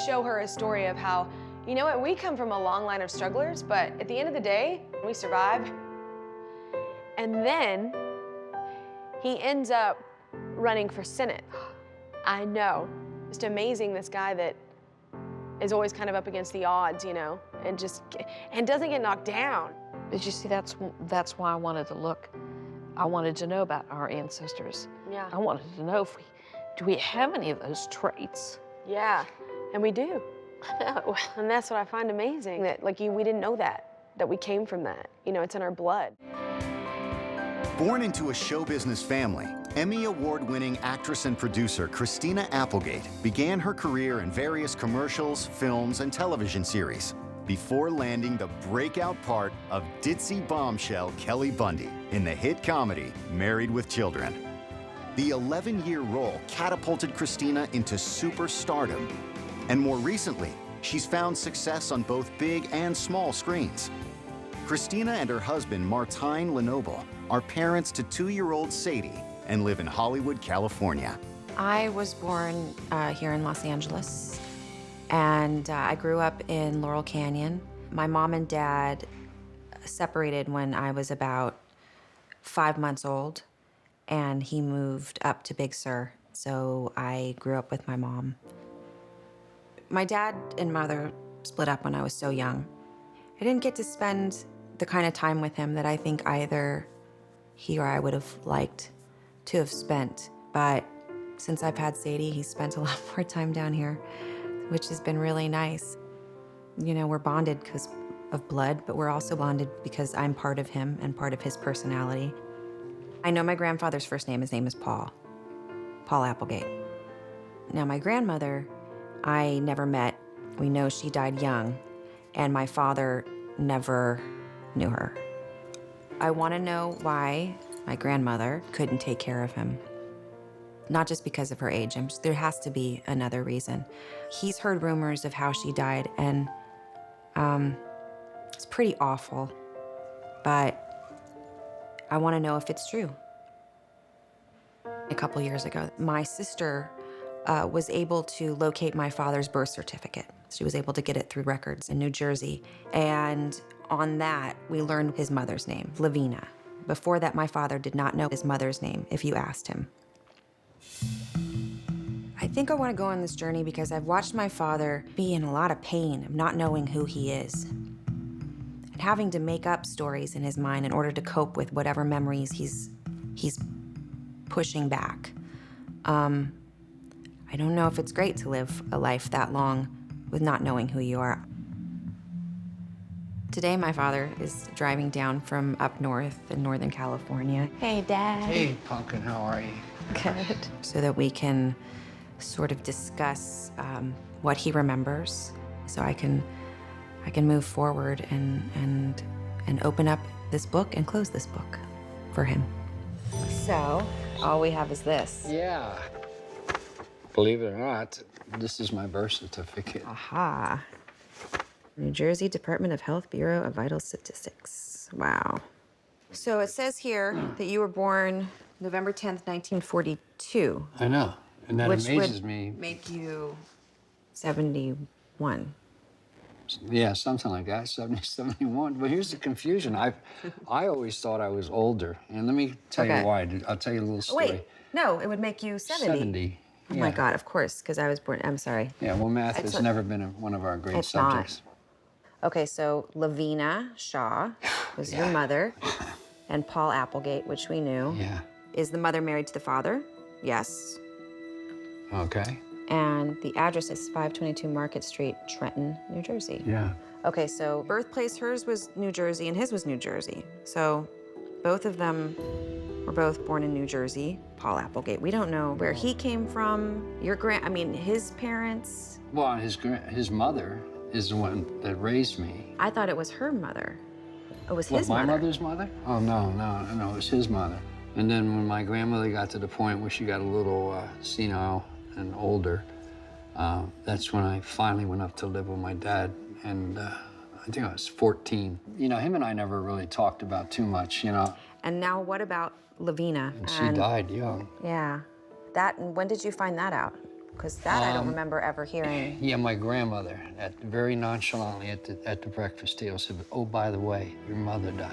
C: show her a story of how, you know what, we come from a long line of strugglers, but at the end of the day, we survive. And then he ends up running for Senate. I know. Just amazing, this guy that is always kind of up against the odds, you know, and doesn't get knocked down.
D: Did you see, that's why I wanted to look. I wanted to know about our ancestors.
C: Yeah.
D: I wanted to know if do we have any of those traits?
C: Yeah, and we do.
D: I know.
C: And that's what I find amazing, that like we didn't know that we came from that. You know, it's in our blood.
A: Born into a show business family, Emmy Award-winning actress and producer Christina Applegate began her career in various commercials, films, and television series before landing the breakout part of ditzy bombshell Kelly Bundy in the hit comedy Married with Children. The 11-year role catapulted Christina into superstardom, and more recently, she's found success on both big and small screens. Christina and her husband, Martine Lenoble, are parents to 2-year-old Sadie and live in Hollywood, California.
J: I was born here in Los Angeles, and I grew up in Laurel Canyon. My mom and dad separated when I was about 5 months old, and he moved up to Big Sur, so I grew up with my mom. My dad and mother split up when I was so young. I didn't get to spend the kind of time with him that I think either he or I would have liked to have spent, but since I've had Sadie, he's spent a lot more time down here, which has been really nice. You know, we're bonded because of blood, but we're also bonded because I'm part of him and part of his personality. I know my grandfather's first name. His name is Paul Applegate. Now, my grandmother, I never met. We know she died young, and my father never knew her. I want to know why my grandmother couldn't take care of him. Not just because of her age, there has to be another reason. He's heard rumors of how she died, and it's pretty awful, but I want to know if it's true. A couple years ago, my sister was able to locate my father's birth certificate. She was able to get it through records in New Jersey, and on that, we learned his mother's name, Lavina. Before that, my father did not know his mother's name if you asked him. I think I want to go on this journey because I've watched my father be in a lot of pain of not knowing who he is and having to make up stories in his mind in order to cope with whatever memories he's pushing back. I don't know if it's great to live a life that long with not knowing who you are. Today, my father is driving down from up north in Northern California. Hey, Dad.
K: Hey, Pumpkin, how are you?
J: Good. So that we can sort of discuss what he remembers, so I can move forward and open up this book and close this book for him. So all we have is this.
K: Yeah. Believe it or not, this is my birth certificate.
J: Aha. New Jersey Department of Health Bureau of Vital Statistics. Wow. So it says here that you were born November 10th, 1942.
K: I know, and that
J: which
K: amazes
J: would
K: me.
J: Make you 71.
K: Yeah, something like that, 70, 71. But here's the confusion. I always thought I was older, and let me tell you why. I'll tell you a little story.
J: Wait, no, it would make you 70.
K: 70.
J: Oh my God, of course, because I was born, I'm sorry.
K: Yeah, well, math has never been one of our great subjects.
J: Not. Okay, so Lavina Shaw was your mother, and Paul Applegate, which we knew.
K: Yeah.
J: Is the mother married to the father? Yes.
K: Okay.
J: And the address is 522 Market Street, Trenton, New Jersey.
K: Yeah.
J: Okay, so birthplace, hers was New Jersey and his was New Jersey. So both of them were both born in New Jersey. Paul Applegate, we don't know where he came from. His parents.
K: Well, his mother is the one that raised me.
J: I thought it was her mother. It was his mother.
K: My mother's mother? Oh, no, it was his mother. And then when my grandmother got to the point where she got a little senile and older, that's when I finally went up to live with my dad. And I think I was 14. You know, him and I never really talked about too much, you know.
J: And now what about Lavina?
K: And she died young.
J: Yeah. And when did you find that out? Because that I don't remember ever hearing.
K: Yeah, my grandmother, very nonchalantly at the breakfast table, said, "Oh, by the way, your mother died."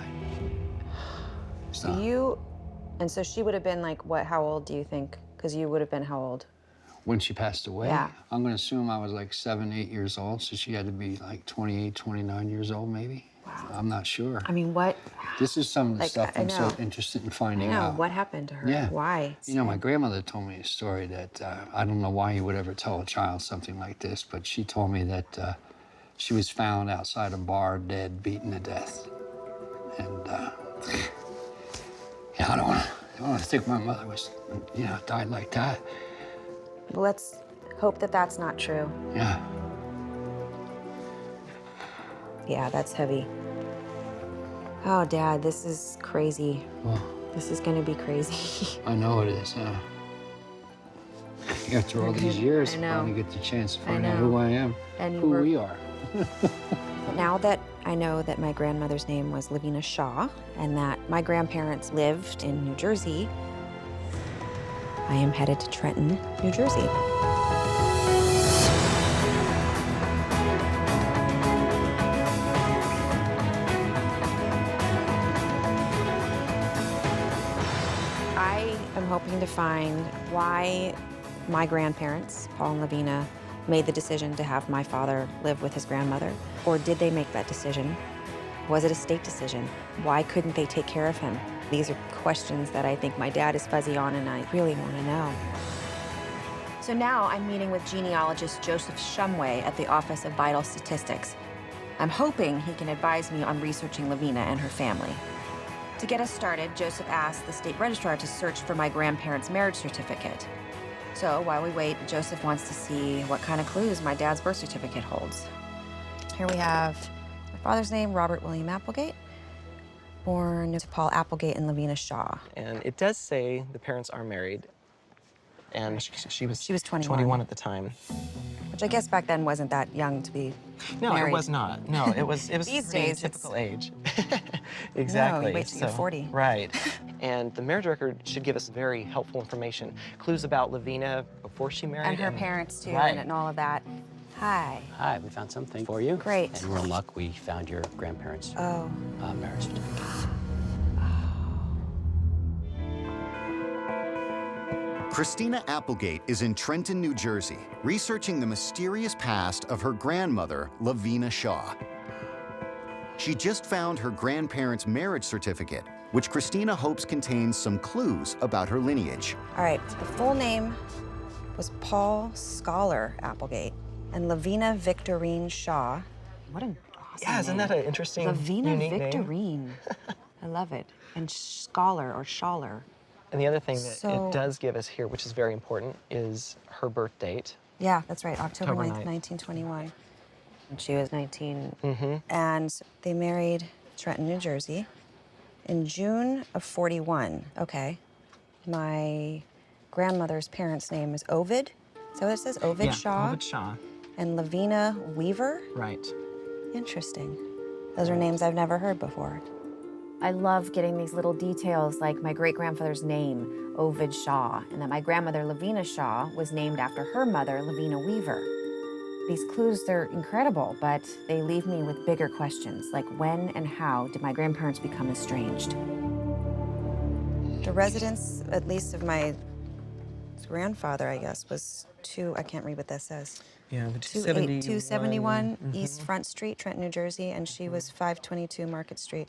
J: And so she would have been like, what, how old do you think? Because you would have been how old?
K: When she passed away?
J: Yeah.
K: I'm gonna assume I was like 7, 8 years old, so she had to be like 28, 29 years old, maybe. Wow. I'm not sure.
J: I mean, what?
K: This is some of the stuff I'm so interested in finding out.
J: What happened to her?
K: Yeah.
J: Why?
K: You know, my grandmother told me a story that I don't know why you would ever tell a child something like this, but she told me that she was found outside a bar, dead, beaten to death. And yeah, I don't want to think my mother was, died like that.
J: Well, let's hope that that's not true.
K: Yeah.
J: Yeah, that's heavy. Oh, Dad, this is crazy.
K: Well,
J: this is gonna be crazy.
K: I know it is. After all these years, I finally get the chance to find out who I am, and who we are.
J: Now that I know that my grandmother's name was Lavina Shaw and that my grandparents lived in New Jersey, I am headed to Trenton, New Jersey. I am hoping to find why my grandparents, Paul and Lavina, made the decision to have my father live with his grandmother. Or did they make that decision? Was it a state decision? Why couldn't they take care of him? These are questions that I think my dad is fuzzy on, and I really want to know. So now I'm meeting with genealogist Joseph Shumway at the Office of Vital Statistics. I'm hoping he can advise me on researching Lavina and her family. To get us started, Joseph asked the state registrar to search for my grandparents' marriage certificate. So while we wait, Joseph wants to see what kind of clues my dad's birth certificate holds. Here we have my father's name, Robert William Applegate, born to Paul Applegate and Lavina Shaw.
L: And it does say the parents are married, and she was
J: 21
L: at the time.
J: Which I guess back then wasn't that young to be
L: No,
J: married.
L: it was not. No, it was
J: These
L: pretty
J: days,
L: typical age.
J: No,
L: Exactly.
J: you wait till you're 40.
L: Right. And the marriage record should give us very helpful information. Clues about Lavina before she married.
J: And her parents, too,
L: Right.
J: and all of that. Hi.
M: Hi, we found something for you.
J: Great.
M: And we're in luck, we found your grandparents' marriage certificate.
A: Christina Applegate is in Trenton, New Jersey, researching the mysterious past of her grandmother, Lavina Shaw. She just found her grandparents' marriage certificate, which Christina hopes contains some clues about her lineage.
J: All right, the full name was Paul Scholar Applegate and Lavina Victorine Shaw. What an awesome
L: Yeah, isn't
J: name.
L: that an interesting,
J: Lavina
L: unique name?
J: Victorine. I love it. And Scholar or Schaller.
L: And the other thing that
J: So-
L: it does give us here, which is very important, is her birth date.
J: Yeah, that's right, October
L: October
J: 9th,
L: 9th.
J: 1921. And she was 19.
L: Mm-hmm.
J: And they married Trenton, New Jersey in June of 41. Okay. My grandmother's parents' name is Ovid. Is that what it says? Ovid Shaw?
L: Ovid Shaw.
J: And Lavina Weaver?
L: Right.
J: Interesting. Those are names I've never heard before. I love getting these little details like my great-grandfather's name, Ovid Shaw, and that my grandmother, Lavina Shaw, was named after her mother, Lavina Weaver. These clues, they're incredible, but they leave me with bigger questions, like when and how did my grandparents become estranged? The residence, at least of my grandfather, I guess, was I can't read what that says.
L: Yeah, the
J: 271 East Front Street, Trenton, New Jersey, and she was 522 Market Street.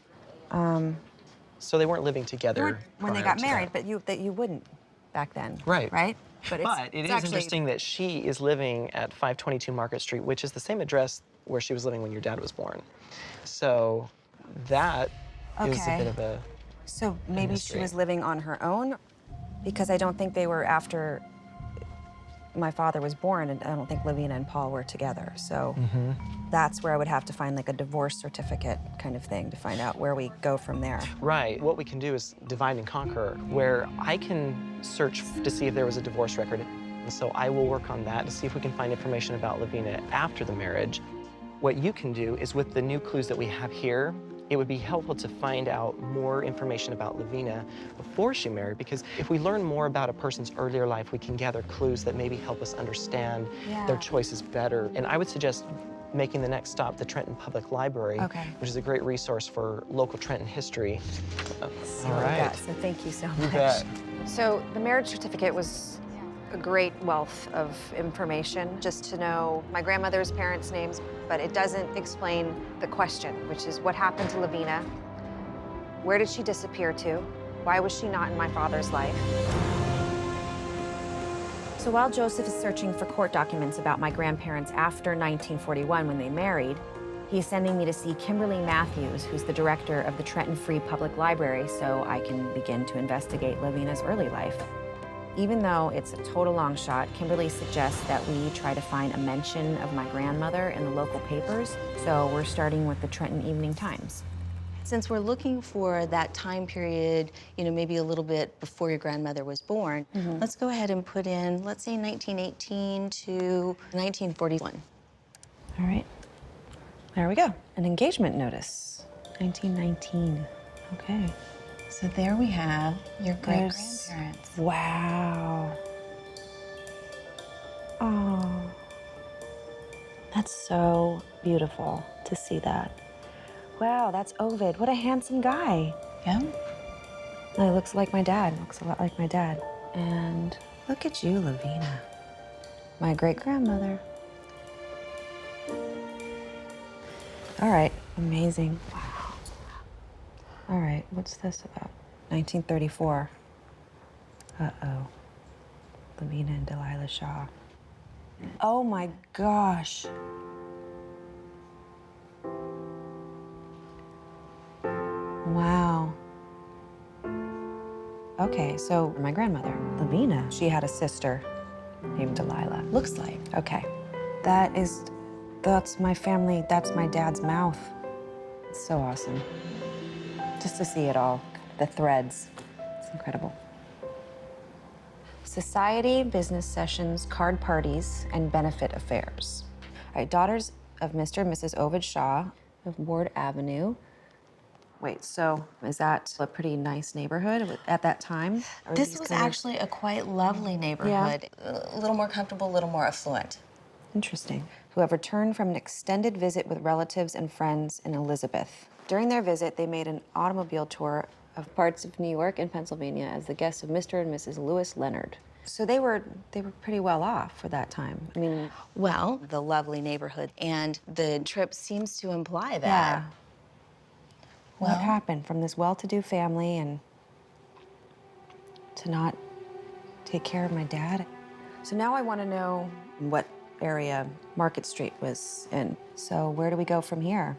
L: So they weren't living together
J: When they
L: prior
J: got
L: to
J: married,
L: that.
J: but you wouldn't back then.
L: Right.
J: Right?
L: But it is
J: actually-
L: interesting that she is living at 522 Market Street, which is the same address where she was living when your dad was born. So that is a bit of a
J: So maybe she
L: mystery.
J: was living on her own, because I don't think they were after my father was born, and I don't think Lavina and Paul were together. So that's where I would have to find like a divorce certificate kind of thing to find out where we go from there.
L: Right. What we can do is divide and conquer, where I can search to see if there was a divorce record. And so I will work on that to see if we can find information about Lavina after the marriage. What you can do is, with the new clues that we have here, it would be helpful to find out more information about Lavina before she married, because if we learn more about a person's earlier life, we can gather clues that maybe help us understand their choices better. And I would suggest making the next stop the Trenton Public Library, which is a great resource for local Trenton history. All right.
J: So thank you so
L: You
J: much.
L: bet.
J: So the marriage certificate was a great wealth of information just to know my grandmother's parents' names, but it doesn't explain the question, which is what happened to Lavina? Where did she disappear to? Why was she not in my father's life? So while Joseph is searching for court documents about my grandparents after 1941 when they married, he's sending me to see Kimberly Matthews, who's the director of the Trenton Free Public Library, so I can begin to investigate Lavina's early life. Even though it's a total long shot, Kimberly suggests that we try to find a mention of my grandmother in the local papers, so we're starting with the Trenton Evening Times.
N: Since we're looking for that time period, you know, maybe a little bit before your grandmother was born, let's go ahead and put in, let's say 1918 to 1941.
J: All right, there we go. An engagement notice, 1919, okay.
N: So there we have your great-grandparents.
J: Wow. Oh. That's so beautiful to see that. Wow, that's Ovid. What a handsome guy.
N: Yeah.
J: He looks like my dad. Looks a lot like my dad. And look at you, Lavina. My great-grandmother. All right, amazing. Wow. All right, what's this about? 1934. Uh-oh. Lavina and Delilah Shaw. Oh my gosh. Wow. Okay, so my grandmother, Lavina, she had a sister named Delilah.
N: Looks like.
J: Okay. That's my family, that's my dad's mouth. It's so awesome. Just to see it all, the threads. It's incredible. Society, business sessions, card parties, and benefit affairs. All right, daughters of Mr. and Mrs. Ovid Shaw of Ward Avenue. Wait, so is that a pretty nice neighborhood at that time? Or
N: This
J: these
N: was
J: kind of-
N: actually a quite lovely neighborhood. A little more comfortable, a little more affluent.
J: Interesting. Who have returned from an extended visit with relatives and friends in Elizabeth. During their visit, they made an automobile tour of parts of New York and Pennsylvania as the guests of Mr. and Mrs. Lewis Leonard. So they were pretty well off for that time. I mean,
N: Well, the lovely neighborhood, and the trip seems to imply that.
J: yeah.
N: Well,
J: What happened from this well-to-do family and to not take care of my dad? So now I want to know what area Market Street was in. So where do we go from here?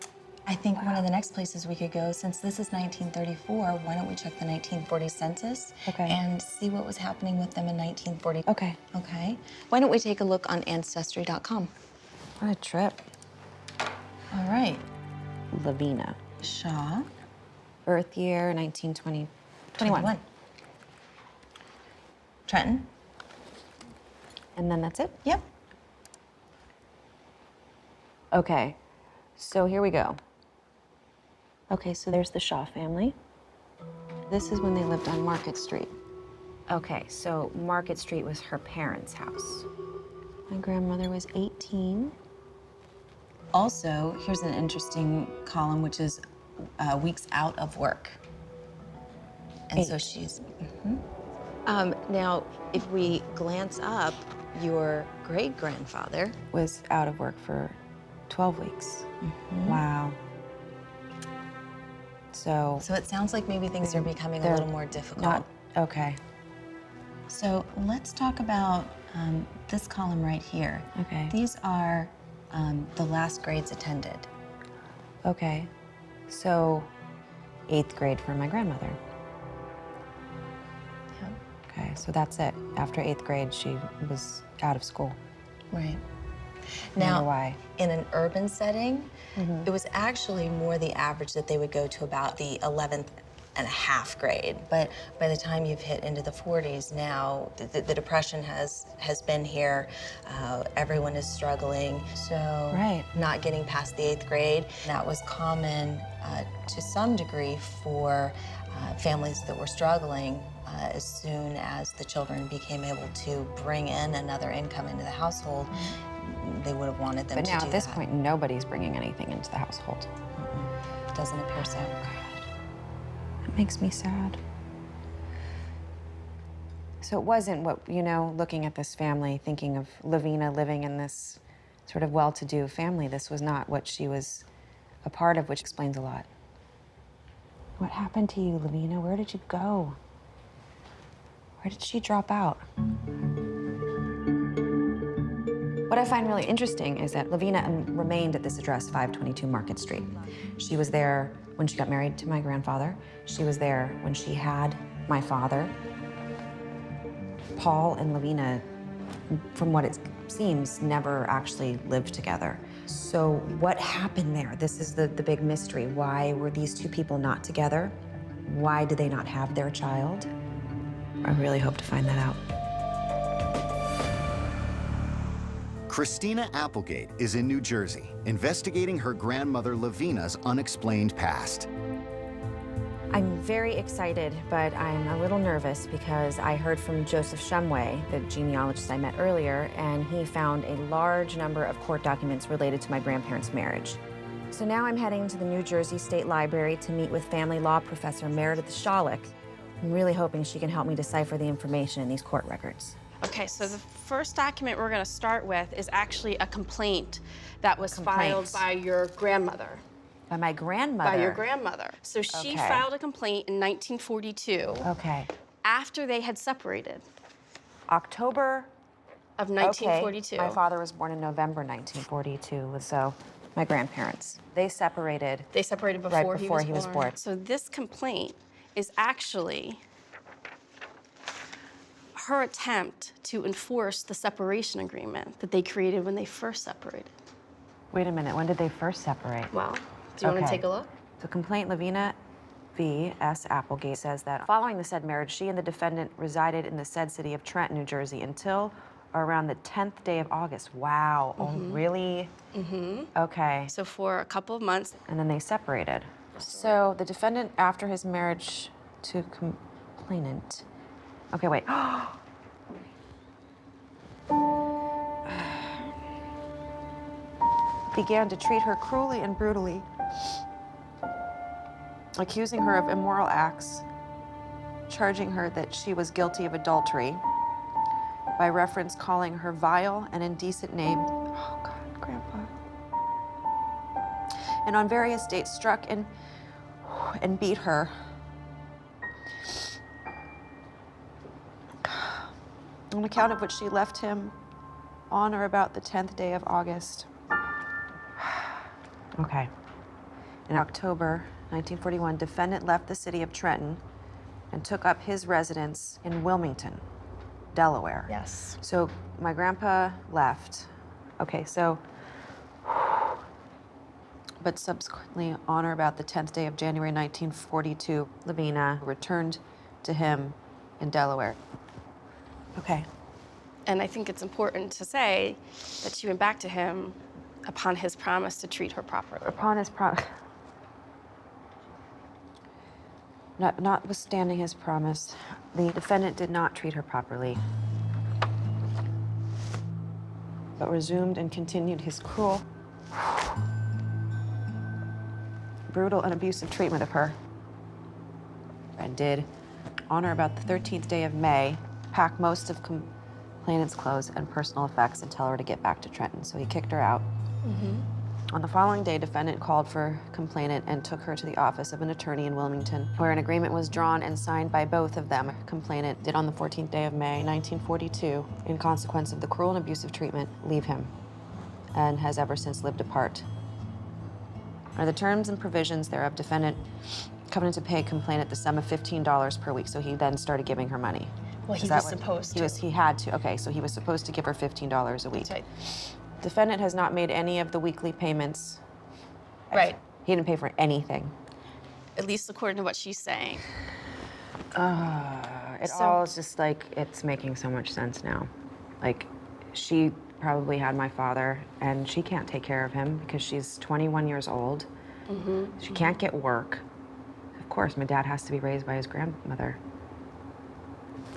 N: I think one of the next places we could go, since this is 1934, why don't we check the 1940 census
J: Okay.
N: and see what was happening with them in 1940?
J: Okay.
N: Okay. Why don't we take a look on ancestry.com?
J: What a trip.
N: All right.
J: Lavina.
N: Shaw.
J: Birth year, 1920. 21.
N: Trenton.
J: And then that's it?
N: Yep.
J: Okay, so here we go. Okay, so there's the Shaw family. This is when they lived on Market Street. Okay, so Market Street was her parents' house. My grandmother was 18.
N: Also, here's an interesting column, which is weeks out of work. And so she's. Now, if we glance up, your great-grandfather
J: Was out of work for 12 weeks. Wow. So
N: it sounds like maybe things are becoming a
J: they're
N: little more difficult.
J: not, okay,
N: So let's talk about this column right here.
J: okay,
N: These are the last grades attended.
J: okay. So 8th grade for my grandmother.
N: Yeah.
J: Okay, so that's it. After 8th grade, she was out of school.
N: Right.
J: Wonder
N: Now,
J: why.
N: in an urban setting, it was actually more the average that they would go to about the 11th and a half grade. But by the time you've hit into the 40s now, the Depression has been here. Everyone is struggling. So
J: Right.
N: not getting past the 8th grade, that was common to some degree for families that were struggling. As soon as the children became able to bring in another income into the household, they would have wanted them
J: But
N: to
J: now
N: do
J: at this
N: that.
J: point, nobody's bringing anything into the household.
N: Doesn't appear so.
J: That makes me sad. So it wasn't what, looking at this family, thinking of Lavina living in this sort of well-to-do family, this was not what she was a part of, which explains a lot. What happened to you, Lavina? Where did you go? Where did she drop out? What I find really interesting is that Lavina remained at this address, 522 Market Street. She was there when she got married to my grandfather. She was there when she had my father. Paul and Lavina, from what it seems, never actually lived together. So what happened there? This is the big mystery. Why were these two people not together? Why did they not have their child? I really hope to find that out.
A: Christina Applegate is in New Jersey, investigating her grandmother Lavina's unexplained past.
J: I'm very excited, but I'm a little nervous because I heard from Joseph Shumway, the genealogist I met earlier, and he found a large number of court documents related to my grandparents' marriage. So now I'm heading to the New Jersey State Library to meet with family law professor Meredith Sholick. I'm really hoping she can help me decipher the information in these court records.
O: Okay, so the first document we're going to start with is actually a complaint that was filed by your grandmother.
J: By my grandmother?
O: By your grandmother. So she filed a complaint in 1942.
J: Okay.
O: After they had separated.
J: October
O: of 1942.
J: Okay. My father was born in November 1942, so my grandparents. They separated.
O: They separated before,
J: right before he was born.
O: So this complaint is actually her attempt to enforce the separation agreement that they created when they first separated.
J: Wait a minute, when did they first separate?
O: Well, do you want to take a look?
J: The complaint Lavina v. S. Applegate says that following the said marriage, she and the defendant resided in the said city of Trenton, New Jersey until or around the 10th day of August. Wow, oh really? Okay.
O: So for a couple of months.
J: And then they separated. So the defendant, after his marriage to complainant, okay, wait. Began to treat her cruelly and brutally, accusing her of immoral acts, charging her that she was guilty of adultery, by reference calling her vile and indecent name. Oh God, Grandpa. And on various dates struck and beat her. On account of which she left him on or about the 10th day of August. Okay. In October 1941, defendant left the city of Trenton and took up his residence in Wilmington, Delaware.
O: Yes.
J: So my grandpa left. Okay, so, but subsequently, on or about the 10th day of January 1942, Lavina returned to him in Delaware. Okay.
O: And I think it's important to say that she went back to him upon his promise to treat her properly.
J: Upon his promise. Notwithstanding his promise, the defendant did not treat her properly, but resumed and continued his cruel, brutal, and abusive treatment of her, and did, on or about the 13th day of May, pack most of complainant's clothes and personal effects and tell her to get back to Trenton. So he kicked her out. On the following day, defendant called for complainant and took her to the office of an attorney in Wilmington, where an agreement was drawn and signed by both of them. Complainant did on the 14th day of May, 1942, in consequence of the cruel and abusive treatment, leave him, and has ever since lived apart. Under the terms and provisions thereof, defendant covenanted to pay complainant the sum of $15 per week, so he then started giving her money.
O: Well, he was supposed to.
J: He had to, okay, so he was supposed to give her $15 a week.
O: That's right.
J: Defendant has not made any of the weekly payments.
O: Right.
J: He didn't pay for anything.
O: At least according to what she's saying.
J: All is just like, it's making so much sense now. Like, she probably had my father, and she can't take care of him because she's 21 years old. She can't get work. Of course, my dad has to be raised by his grandmother.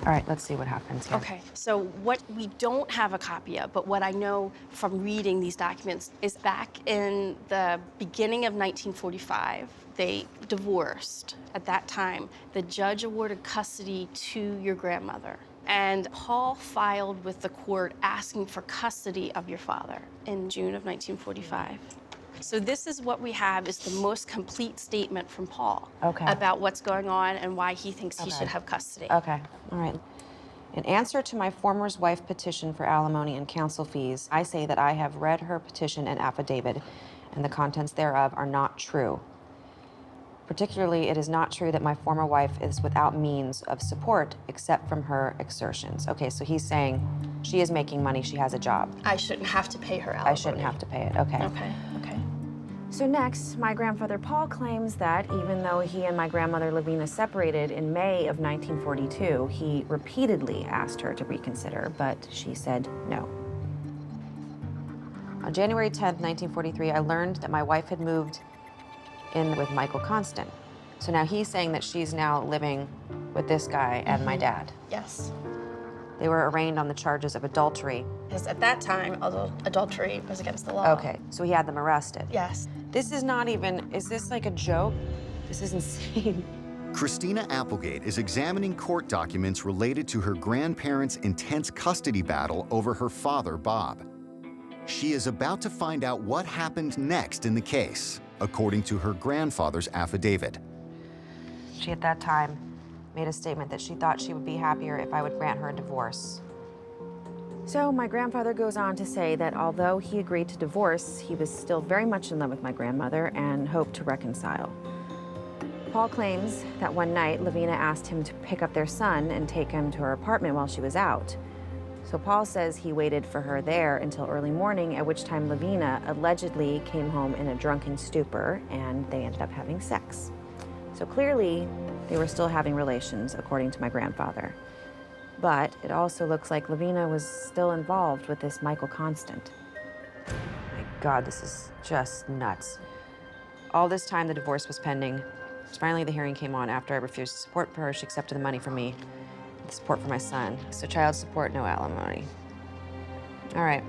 J: All right, let's see what happens here.
O: Okay, so what we don't have a copy of, but what I know from reading these documents is back in the beginning of 1945, they divorced. At that time, the judge awarded custody to your grandmother. And Paul filed with the court asking for custody of your father in June of 1945. So this is what we have is the most complete statement from Paul about what's going on and why he thinks he should have custody.
J: Okay, all right. In answer to my former wife's petition for alimony and counsel fees, I say that I have read her petition and affidavit, and the contents thereof are not true. Particularly, it is not true that my former wife is without means of support except from her exertions. Okay, so he's saying she is making money, she has a job.
O: I shouldn't have to pay her alimony.
J: I shouldn't have to pay it, okay.
O: Okay.
J: So next, my grandfather Paul claims that even though he and my grandmother Lavina separated in May of 1942, he repeatedly asked her to reconsider, but she said no. On January 10th, 1943, I learned that my wife had moved in with Michael Constant. So now he's saying that she's now living with this guy and my dad.
O: Yes.
J: They were arraigned on the charges of adultery.
O: Because at that time, adultery was against the law.
J: Okay, so he had them arrested.
O: Yes.
J: This is not even, is this like a joke? This is insane.
A: Christina Applegate is examining court documents related to her grandparents' intense custody battle over her father, Bob. She is about to find out what happened next in the case, according to her grandfather's affidavit.
J: She, at that time, made a statement that she thought she would be happier if I would grant her a divorce. So my grandfather goes on to say that although he agreed to divorce, he was still very much in love with my grandmother and hoped to reconcile. Paul claims that one night, Lavina asked him to pick up their son and take him to her apartment while she was out. So Paul says he waited for her there until early morning, at which time Lavina allegedly came home in a drunken stupor and they ended up having sex. So clearly, they were still having relations, according to my grandfather. But it also looks like Lavina was still involved with this Michael Constant. My God, this is just nuts. All this time, the divorce was pending. Finally, the hearing came on after I refused to support her. She accepted the money from me, the support for my son. So child support, no alimony. All right.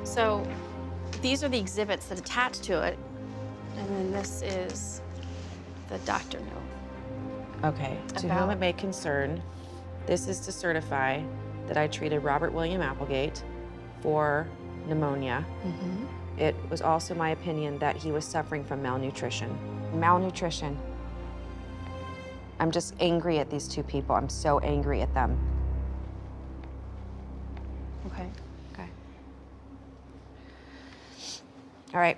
O: So these are the exhibits that attach to it. And then this is the doctor note.
J: Okay, to whom it may concern, this is to certify that I treated Robert William Applegate for pneumonia. It was also my opinion that he was suffering from malnutrition. Malnutrition. I'm just angry at these two people. I'm so angry at them.
O: Okay.
J: Okay. All right,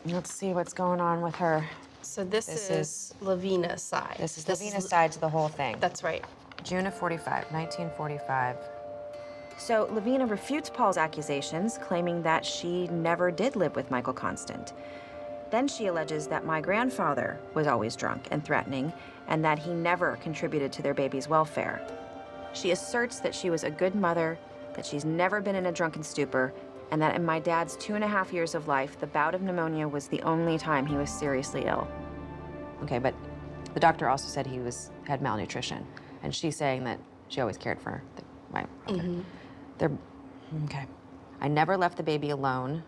J: let's see what's going on with her.
O: So this is Lavina's side.
J: This is Lavina's side to the whole thing.
O: That's right.
J: June of 1945. So Lavina refutes Paul's accusations, claiming that she never did live with Michael Constant. Then she alleges that my grandfather was always drunk and threatening, and that he never contributed to their baby's welfare. She asserts that she was a good mother, that she's never been in a drunken stupor, and that in my dad's 2.5 years of life, the bout of pneumonia was the only time he was seriously ill. Okay, but the doctor also said he had malnutrition, and she's saying that she always cared for my brother. Okay. I never left the baby alone,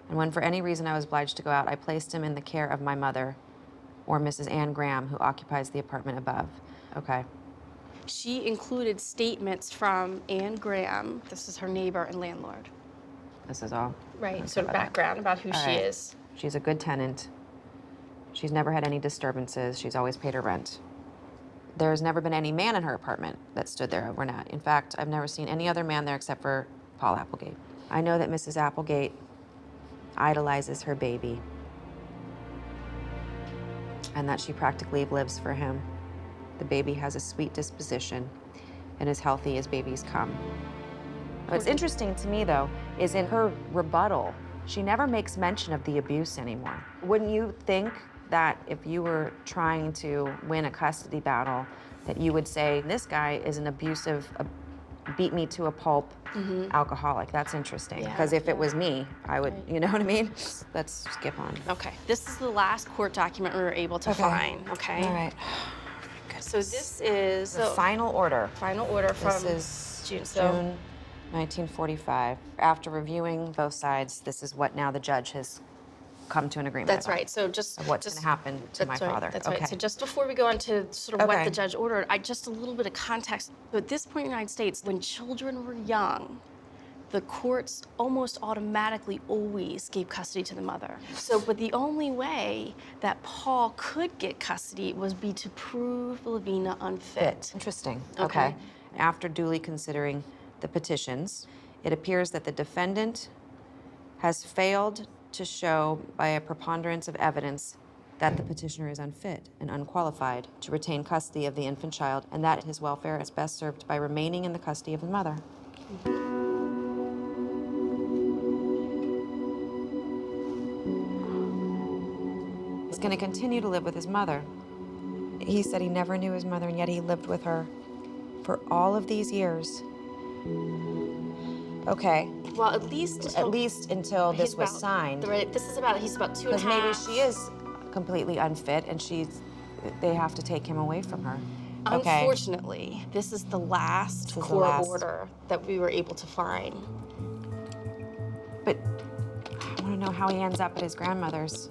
J: and when for any reason I was obliged to go out, I placed him in the care of my mother or Mrs. Ann Graham, who occupies the apartment above. Okay.
O: She included statements from Ann Graham. This is her neighbor and landlord.
J: This is all?
O: Right, sort of background about who she is.
J: She's a good tenant. She's never had any disturbances. She's always paid her rent. There's never been any man in her apartment that stood there overnight. In fact, I've never seen any other man there except for Paul Applegate. I know that Mrs. Applegate idolizes her baby and that she practically lives for him. The baby has a sweet disposition and is healthy as babies come. What's interesting to me, though, is in her rebuttal, she never makes mention of the abuse anymore. Wouldn't you think that if you were trying to win a custody battle, that you would say, this guy is an abusive, beat me to a pulp alcoholic? That's interesting, because if it was me, I would, you know what I mean? Let's skip on.
O: Okay, this is the last court document we were able to find, okay?
J: All right.
O: So this is
J: the final order.
O: Final order from
J: This is
O: June.
J: June 1945. After reviewing both sides, this is what now the judge has come to an agreement
O: That's
J: about.
O: right. So just
J: of what's going to happen to my father.
O: That's right. So just before we go on to sort of what the judge ordered, just a little bit of context. So at this point in the United States, when children were young, the courts almost automatically always gave custody to the mother. So, but the only way that Paul could get custody was to prove Lavina unfit.
J: Interesting. Okay. After duly considering the petitions, it appears that the defendant has failed to show by a preponderance of evidence that the petitioner is unfit and unqualified to retain custody of the infant child, and that his welfare is best served by remaining in the custody of the mother. He's going to continue to live with his mother. He said he never knew his mother, and yet he lived with her for all of these years. Okay.
O: Well, at least until
J: this was signed.
O: Right. This is about, he's about 2.5.
J: Because maybe she is completely unfit, and they have to take him away from her. Okay.
O: Unfortunately, this is the last court order that we were able to find.
J: But I want to know how he ends up at his grandmother's.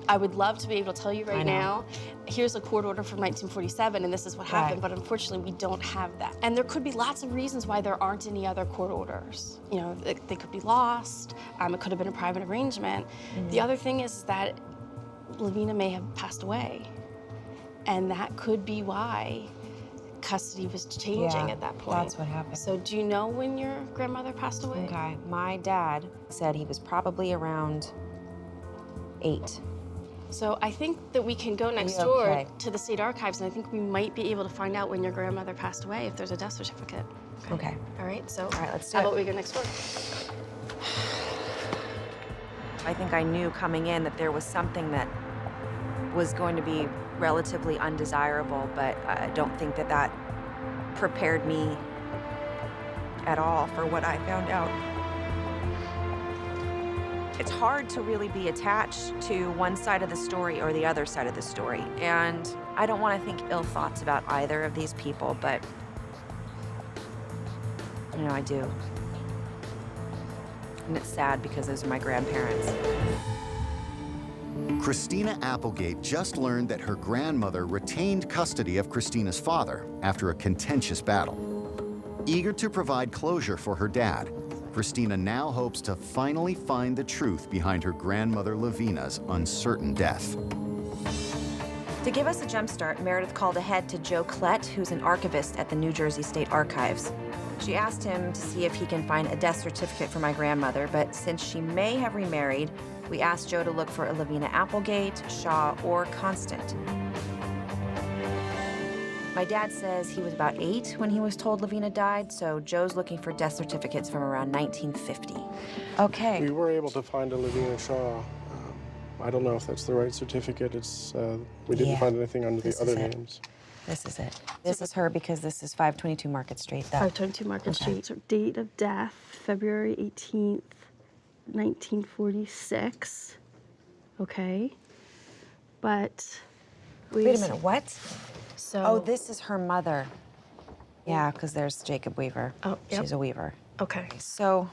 O: I would love to be able to tell you right now, here's a court order from 1947 and this is what happened, but unfortunately we don't have that. And there could be lots of reasons why there aren't any other court orders. You know, they could be lost, it could have been a private arrangement. The other thing is that Lavina may have passed away, and that could be why custody was changing at that point.
J: That's what happened.
O: So do you know when your grandmother passed away?
J: Okay, my dad said he was probably around 8.
O: So I think that we can go next door to the state archives, and I think we might be able to find out when your grandmother passed away if there's a death certificate.
J: Okay.
O: All right, so
J: let's do
O: how
J: it.
O: about we go next door?
J: I think I knew coming in that there was something that was going to be relatively undesirable, but I don't think that prepared me at all for what I found out. It's hard to really be attached to one side of the story or the other side of the story. And I don't want to think ill thoughts about either of these people, but, you know, I do. And it's sad because those are my grandparents.
A: Christina Applegate just learned that her grandmother retained custody of Christina's father after a contentious battle. Eager to provide closure for her dad, Christina now hopes to finally find the truth behind her grandmother Lavina's uncertain death.
J: To give us a jump start, Meredith called ahead to Joe Klett, who's an archivist at the New Jersey State Archives. She asked him to see if he can find a death certificate for my grandmother, but since she may have remarried, we asked Joe to look for a Lavina Applegate, Shaw, or Constant. My dad says he was about 8 when he was told Lavina died, so Joe's looking for death certificates from around 1950. Okay.
P: We were able to find a Lavina Shaw. I don't know if that's the right certificate. We didn't find anything under the other names.
J: This is it. This is her because this is 522 Market Street.
O: 522 Market Street. So date of death, February 18th, 1946. Okay. But
J: wait a minute, what?
O: So,
J: oh, this is her mother. Yeah, because there's Jacob Weaver.
O: Oh, yep.
J: She's a Weaver.
O: Okay.
J: So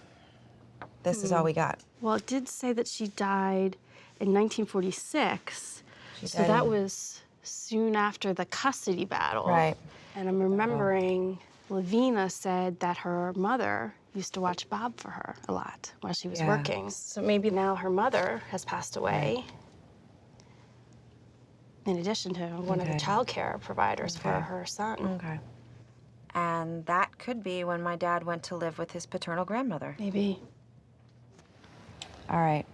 J: this is all we got.
O: Well, it did say that she died in 1946. So that was soon after the custody battle.
J: Right.
O: And I'm remembering Lavina said that her mother used to watch Bob for her a lot while she was working. So maybe now her mother has passed away. In addition to one of the child care providers for her son.
J: Okay. And that could be when my dad went to live with his paternal grandmother.
O: Maybe.
J: All right.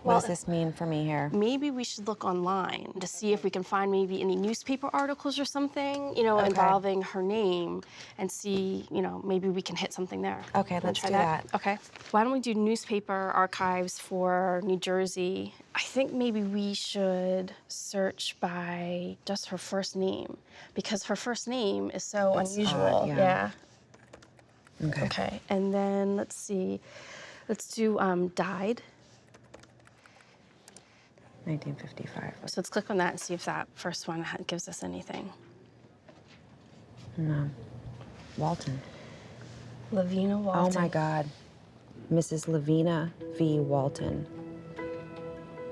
J: What does this mean for me here?
O: Maybe we should look online to see if we can find maybe any newspaper articles or something, you know, involving her name and see, you know, maybe we can hit something there.
J: Okay, let's do that.
O: Okay. Why don't we do newspaper archives for New Jersey? I think maybe we should search by just her first name because her first name is so unusual. Yeah. Okay. And then let's see. Let's do died.
J: 1955.
O: So let's click on that and see if that first one gives us anything.
J: No. Walton.
O: Lavina Walton.
J: Oh my God. Mrs. Lavina V. Walton,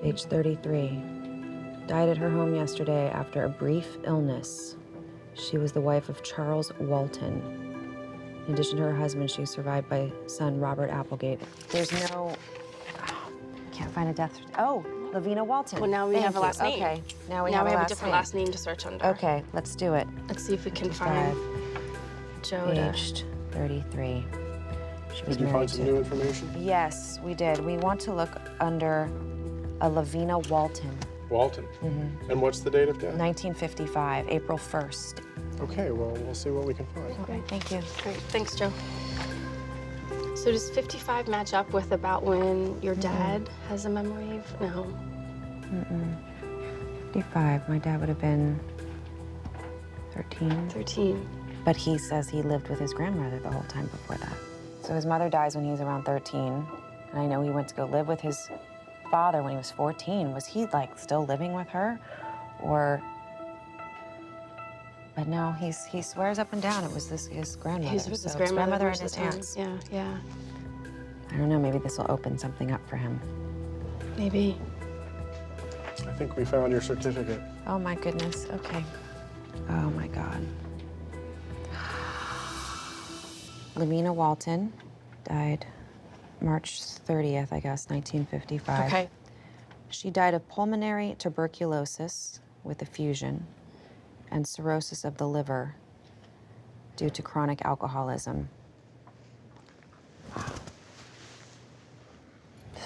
J: age 33. Died at her home yesterday after a brief illness. She was the wife of Charles Walton. In addition to her husband, she was survived by son Robert Applegate. There's no, can't find a death. Oh, Lavina Walton.
O: Well, now we have a last name.
J: Okay, now we
O: have
J: a
O: a different last name to search under.
J: Okay, let's do it.
O: Let's see if we can find Joe.
J: Aged 33. She was
P: Did you
J: married
P: find some new information?
J: Yes, we did. We want to look under a Lavina Walton.
P: Walton. And what's the date of death?
J: 1955, April 1st.
P: Okay, well, we'll see what we can find.
J: Okay, thank you.
O: Great, thanks, Joe. So does 55 match up with about when your dad has a memory of? No.
J: 55, my dad would have been 13.
O: 13.
J: But he says he lived with his grandmother the whole time before that. So his mother dies when he was around 13, and I know he went to go live with his father when he was 14. Was he like still living with her? Or, but no, he swears up and down it was his grandmother.
O: He was with his
J: So
O: grandmother
J: and
O: most of
J: his
O: the time.
J: aunts.
O: Yeah, yeah.
J: I don't know, maybe this will open something up for him.
O: Maybe.
P: I think we found your certificate.
J: Oh my goodness, okay. Oh my God. Lavina Walton died March 30th, I guess, 1955.
O: Okay.
J: She died of pulmonary tuberculosis with effusion and cirrhosis of the liver due to chronic alcoholism.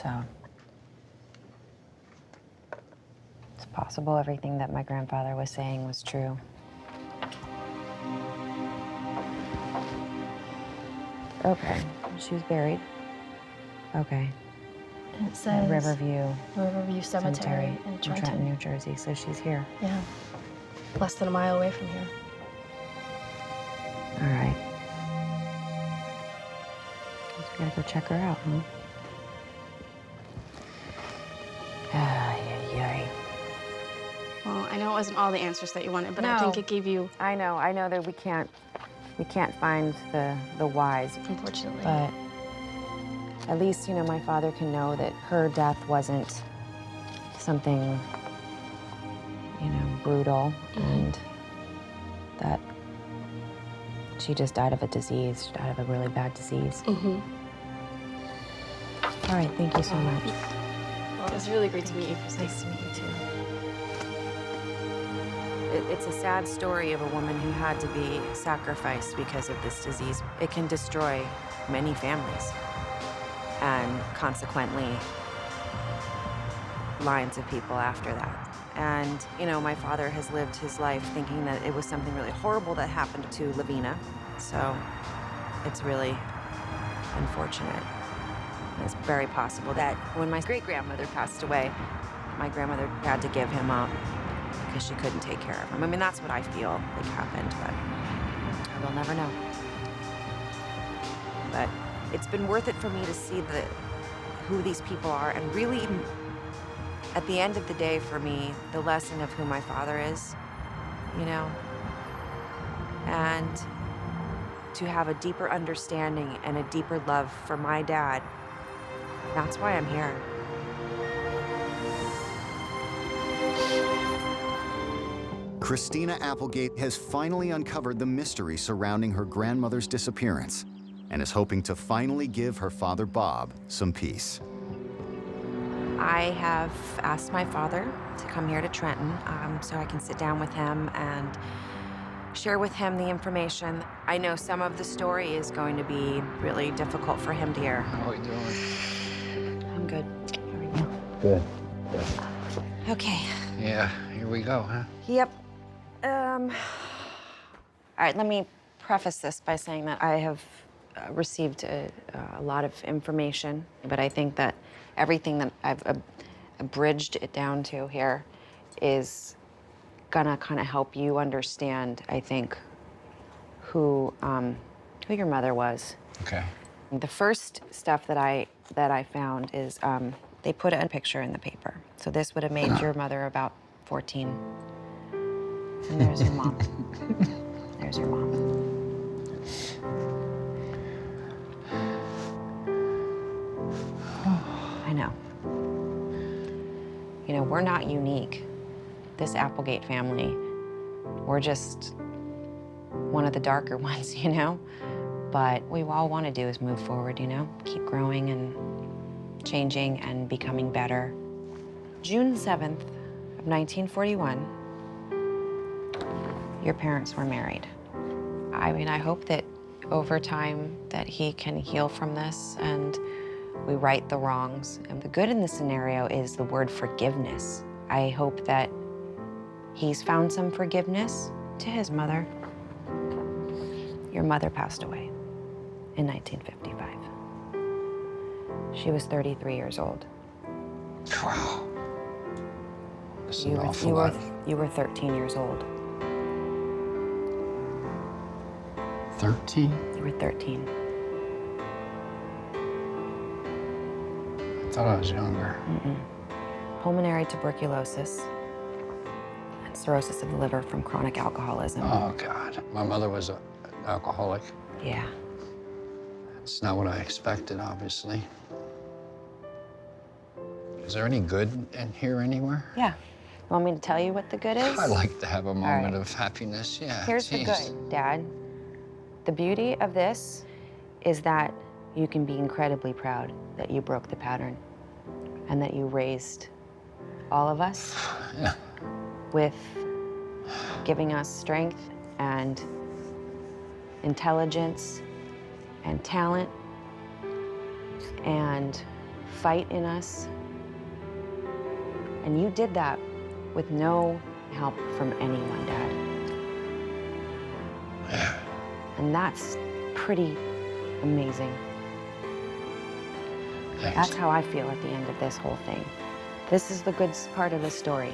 J: So, it's possible everything that my grandfather was saying was true. Okay, she was buried. Okay.
O: And it
J: At
O: says
J: Riverview
O: Cemetery in Trenton.
J: New Jersey. So she's here.
O: Yeah. Less than a mile away from here.
J: All right. Guess we gotta go check her out, huh? Ay, ay, ay.
O: Well, I know it wasn't all the answers that you wanted, but I
J: No.
O: think it gave you.
J: I know that we can't find the whys.
O: Unfortunately.
J: But at least, you know, my father can know that her death wasn't something, you know, brutal, and that she just died of a disease. She died of a really bad disease.
O: Mm-hmm.
J: All right, thank you so much.
O: Well, it was really great to meet you, Christina.
J: Nice to meet you, too. It's a sad story of a woman who had to be sacrificed because of this disease. It can destroy many families and consequently lines of people after that. And, you know, my father has lived his life thinking that it was something really horrible that happened to Lavina. So it's really unfortunate. It's very possible that when my great-grandmother passed away, my grandmother had to give him up because she couldn't take care of him. I mean, that's what I feel like happened, but I will never know. But it's been worth it for me to see who these people are, and really, at the end of the day, for me, the lesson of who my father is, you know, and to have a deeper understanding and a deeper love for my dad. That's why I'm here.
A: Christina Applegate has finally uncovered the mystery surrounding her grandmother's disappearance and is hoping to finally give her father, Bob, some peace.
J: I have asked my father to come here to Trenton so I can sit down with him and share with him the information. I know some of the story is going to be really difficult for him to hear.
K: How are you doing?
J: I'm good. How are you?
K: Good.
J: Okay.
K: Yeah, here we go, huh?
J: Yep. All right, let me preface this by saying that I have received a lot of information, but I think that everything that I've abridged it down to here is gonna kind of help you understand, I think, who your mother was.
K: Okay.
J: The first stuff that I found is they put a picture in the paper. So this would have made your mother about 14. And there's your mom. There's your mom. I know. You know, we're not unique. This Applegate family, we're just one of the darker ones, you know? But what we all want to do is move forward, you know? Keep growing and changing and becoming better. June 7th of 1941, your parents were married. I mean, I hope that over time that he can heal from this and we right the wrongs. And the good in this scenario is the word forgiveness. I hope that he's found some forgiveness to his mother. Your mother passed away in 1955. She was 33 years old.
K: Wow. This is an awful lot.
J: You were 13 years old.
K: 13?
J: You were 13.
K: I thought I was younger.
J: Mm-mm. pulmonary tuberculosis, and cirrhosis of the liver from chronic alcoholism.
K: Oh, God. My mother was an alcoholic.
J: Yeah.
K: It's not what I expected, obviously. Is there any good in here anywhere?
J: Yeah. Want me to tell you what the good is?
K: I like to have a moment
J: right.
K: of happiness, yeah.
J: Here's the good, Dad. The beauty of this is that you can be incredibly proud that you broke the pattern and that you raised all of us
K: Yeah.
J: with giving us strength and intelligence and talent and fight in us. And you did that with no help from anyone, Dad.
K: Yeah.
J: And that's pretty amazing.
K: Thanks.
J: That's how I feel at the end of this whole thing. This is the good part of the story.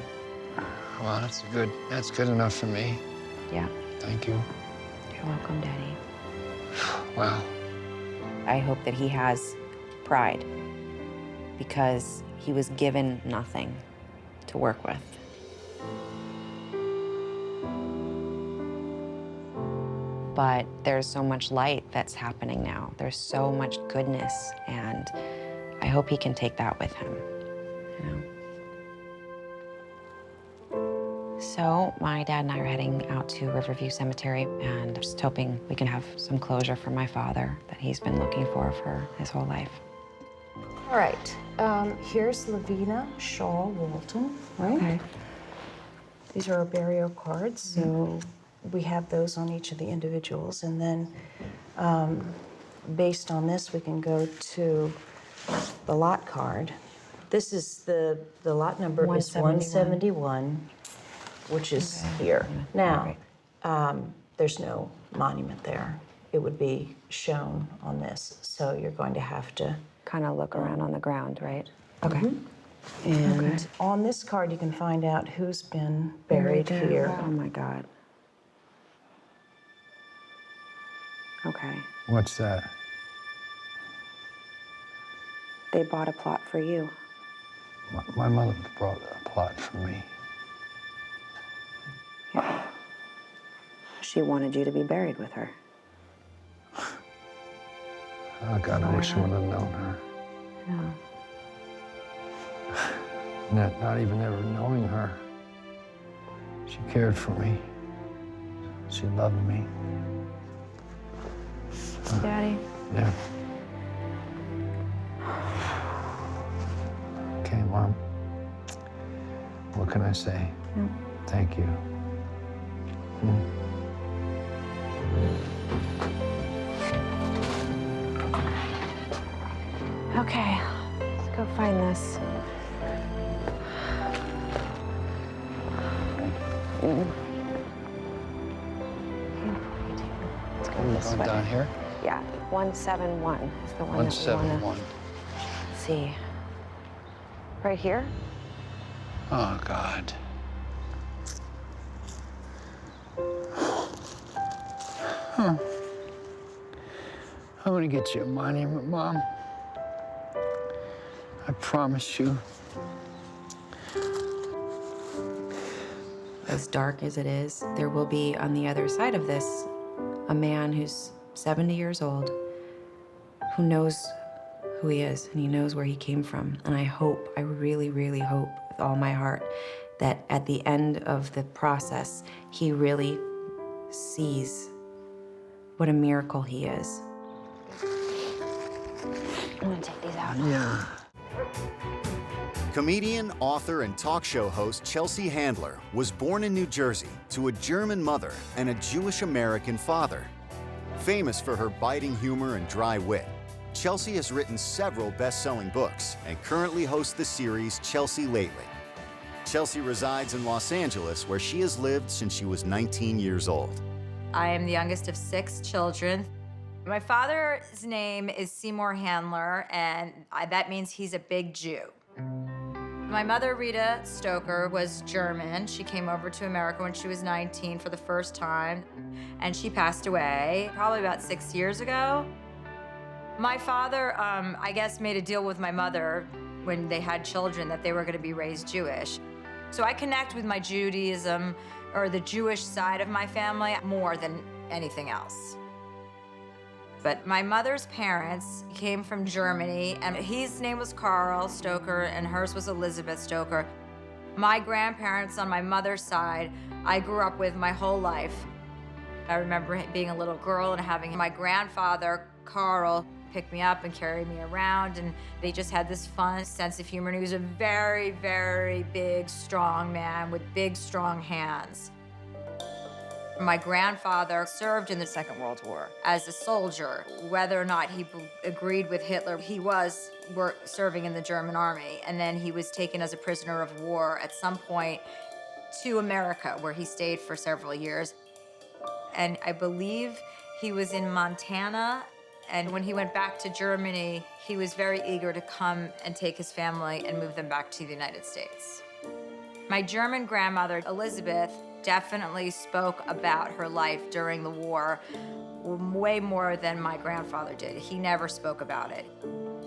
K: Well, that's good enough for me.
J: Yeah.
K: Thank you.
J: You're welcome, Daddy.
K: Wow.
J: I hope that he has pride because he was given nothing to work with. But there's so much light that's happening now. There's so much goodness, and I hope he can take that with him, you know? So my dad and I are heading out to Riverview Cemetery, and just hoping we can have some closure for my father that he's been looking for his whole life.
Q: All right, here's Lavina Shaw Walton, right?
J: Okay.
Q: These are our burial cards, so we have those on each of the individuals, and then based on this, we can go to the lot card. This is the lot number is 171, which is here. Now, there's no monument there. It would be shown on this, so you're going to have to
J: kind of look around on the ground, right? Okay.
Q: And on this card, you can find out who's been buried here.
J: Oh my God. Okay.
K: What's that?
J: They bought a plot for you.
K: My mother brought a plot for me.
J: Yeah. She wanted you to be buried with her.
K: Oh, God, I wish I would have known her.
J: No.
K: Not even ever knowing her. She cared for me. She loved me.
J: Daddy.
K: Yeah. Okay, Mom. What can I say?
J: No.
K: Thank you.
J: Okay, let's go find this. Let's go this way.
K: Down here?
J: Yeah, 171 is the one that we want to see. Right here?
K: Oh, God. Huh. I'm gonna get you a monument, Mom. I promise you.
J: As dark as it is, there will be on the other side of this a man who's 70 years old, who knows who he is and he knows where he came from. And I hope, I really, really hope with all my heart that at the end of the process, he really sees what a miracle he is. I'm gonna take these out.
K: Yeah.
A: Comedian, author, and talk show host Chelsea Handler was born in New Jersey to a German mother and a Jewish-American father. Famous for her biting humor and dry wit, Chelsea has written several best-selling books and currently hosts the series Chelsea Lately. Chelsea resides in Los Angeles, where she has lived since she was 19 years old.
R: I am the youngest of 6 children. My father's name is Seymour Handler, and that means he's a big Jew. My mother, Rita Stoker, was German. She came over to America when she was 19 for the first time, and she passed away probably about 6 years ago. My father, I guess, made a deal with my mother when they had children that they were going to be raised Jewish. So I connect with my Judaism or the Jewish side of my family more than anything else. But my mother's parents came from Germany, and his name was Karl Stoker and hers was Elizabeth Stoker. My grandparents on my mother's side, I grew up with my whole life. I remember being a little girl and having my grandfather, Karl, pick me up and carry me around, and they just had this fun sense of humor. And he was a very, very big, strong man with big, strong hands. My grandfather served in the Second World War as a soldier. Whether or not he agreed with Hitler, he was serving in the German army, and then he was taken as a prisoner of war at some point to America, where he stayed for several years. And I believe he was in Montana, and when he went back to Germany, he was very eager to come and take his family and move them back to the United States. My German grandmother, Elizabeth, definitely spoke about her life during the war way more than my grandfather did. He never spoke about it.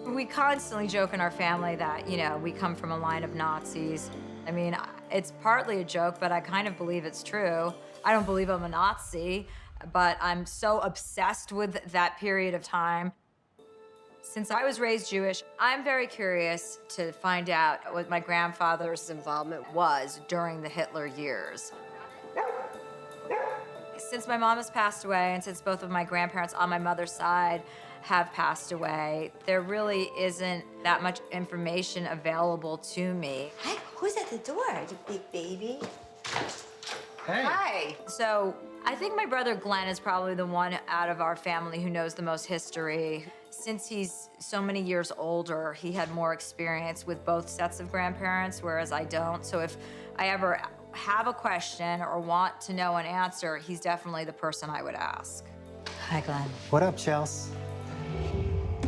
R: We constantly joke in our family that, you know, we come from a line of Nazis. I mean, it's partly a joke, but I kind of believe it's true. I don't believe I'm a Nazi, but I'm so obsessed with that period of time. Since I was raised Jewish, I'm very curious to find out what my grandfather's involvement was during the Hitler years. Since my mom has passed away, and since both of my grandparents on my mother's side have passed away, there really isn't that much information available to me.
S: Hi, who's at the door? You big baby.
R: Hey. Hi. So I think my brother Glenn is probably the one out of our family who knows the most history. Since he's so many years older, he had more experience with both sets of grandparents, whereas I don't. So if I ever have a question or want to know an answer, he's definitely the person I would ask.
S: Hi, Glenn.
T: What up, Chels?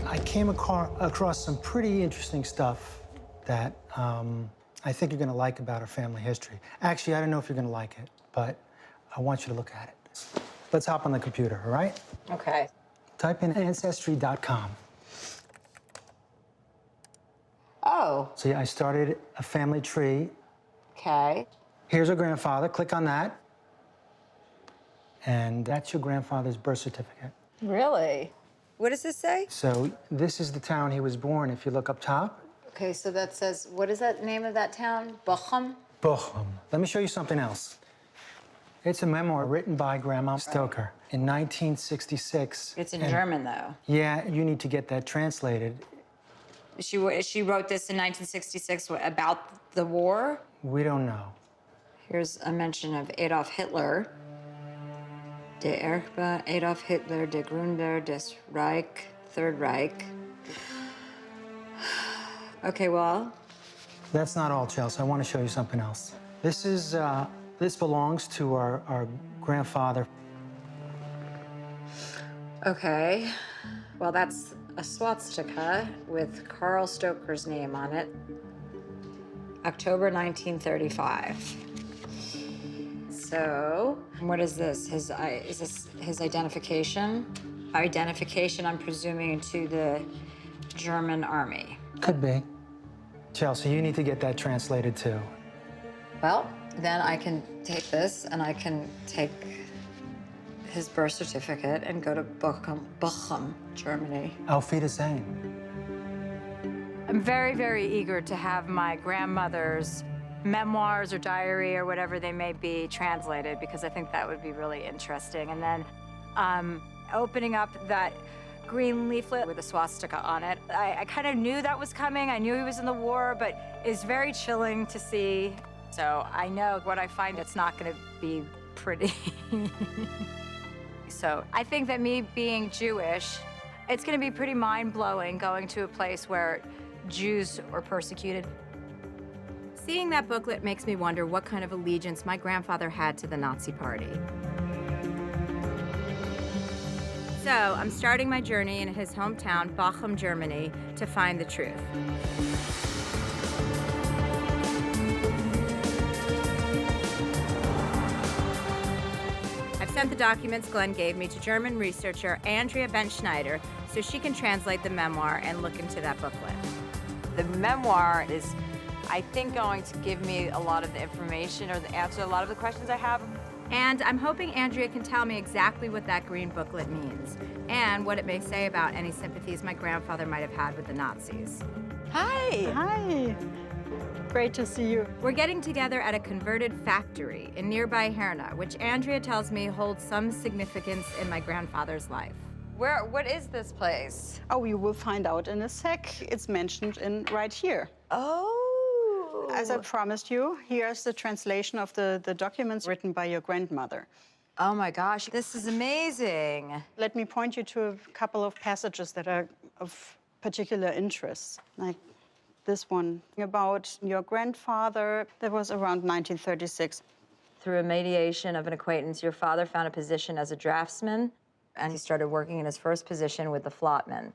T: I came across some pretty interesting stuff that I think you're gonna like about our family history. Actually, I don't know if you're gonna like it, but I want you to look at it. Let's hop on the computer, all right?
R: Okay.
T: Type in ancestry.com.
R: Oh.
T: See, I started a family tree.
R: Okay.
T: Here's your grandfather. Click on that. And that's your grandfather's birth certificate.
R: Really?
S: What does this say?
T: So this is the town he was born, if you look up top.
R: Okay, so that says, what is that name of that town? Bochum?
T: Bochum. Let me show you something else. It's a memoir written by Grandma Stoker in 1966.
R: It's in German, though.
T: Yeah, you need to get that translated.
R: She wrote this in 1966 about the war?
T: We don't know.
R: Here's a mention of Adolf Hitler. Der Erbe Adolf Hitler, der Gründer des Reich, Third Reich. Okay, well.
T: That's not all, Chelsea. I want to show you something else. This belongs to our grandfather.
R: Okay. Well, that's a swastika with Karl Stoker's name on it. October 1935. So, what is this? Is this his identification? Identification, I'm presuming, to the German army.
T: Could be. Chelsea, you need to get that translated too.
R: Well, then I can take this and I can take his birth certificate and go to Bochum, Germany.
T: Auf Wiedersehen.
R: I'm very, very eager to have my grandmother's memoirs or diary or whatever they may be translated, because I think that would be really interesting. And then opening up that green leaflet with a swastika on it. I kind of knew that was coming. I knew he was in the war, but it's very chilling to see. So I know what I find, it's not going to be pretty. So I think that me being Jewish, it's going to be pretty mind-blowing going to a place where Jews were persecuted. Seeing that booklet makes me wonder what kind of allegiance my grandfather had to the Nazi Party. So I'm starting my journey in his hometown, Bochum, Germany, to find the truth. I've sent the documents Glenn gave me to German researcher Andrea Benschneider so she can translate the memoir and look into that booklet. The memoir is, I think, going to give me a lot of the information or the answer to a lot of the questions I have.
S: And I'm hoping Andrea can tell me exactly what that green booklet means and what it may say about any sympathies my grandfather might have had with the Nazis.
R: Hi.
S: Hi. Great to see you. We're getting together at a converted factory in nearby Herna, which Andrea tells me holds some significance in my grandfather's life.
R: What is this place?
U: Oh, you will find out in a sec. It's mentioned in right here.
R: Oh.
U: As I promised you, here's the translation of the documents written by your grandmother.
R: Oh my gosh, this is amazing.
U: Let me point you to a couple of passages that are of particular interest, like this one about your grandfather. That was around 1936.
R: Through a mediation of an acquaintance, your father found a position as a draftsman, and he started working in his first position with the Flotman.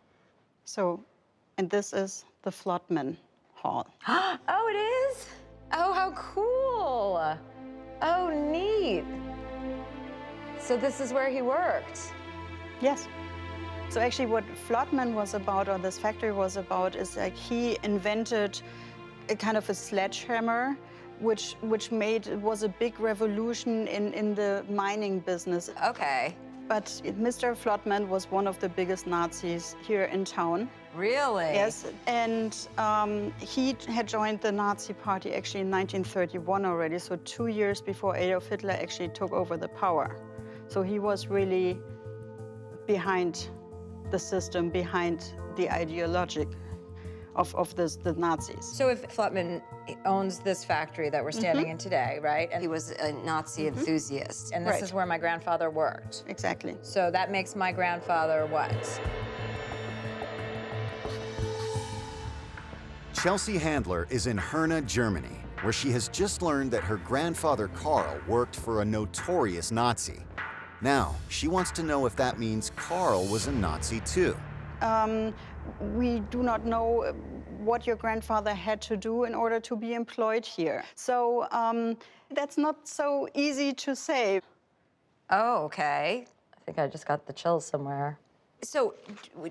U: So, and this is the Flotman Hall.
R: Oh, it is? Oh, how cool. Oh, neat. So this is where he worked?
U: Yes. So actually what Flotman was about, or this factory was about, is like he invented a kind of a sledgehammer, which was a big revolution in the mining business.
R: Okay.
U: But Mr. Flotman was one of the biggest Nazis here in town.
R: Really?
U: Yes, and he had joined the Nazi party actually in 1931 already, so 2 years before Adolf Hitler actually took over the power. So he was really behind the system, behind the ideology of the Nazis.
R: So if Flotman owns this factory that we're standing in today, right? And he was a Nazi enthusiast, and this is where my grandfather worked.
U: Exactly.
R: So that makes my grandfather what?
A: Chelsea Handler is in Herna, Germany, where she has just learned that her grandfather Karl worked for a notorious Nazi. Now, she wants to know if that means Karl was a Nazi too.
U: We do not know what your grandfather had to do in order to be employed here. So that's not so easy to say.
R: Oh, okay. I think I just got the chills somewhere. So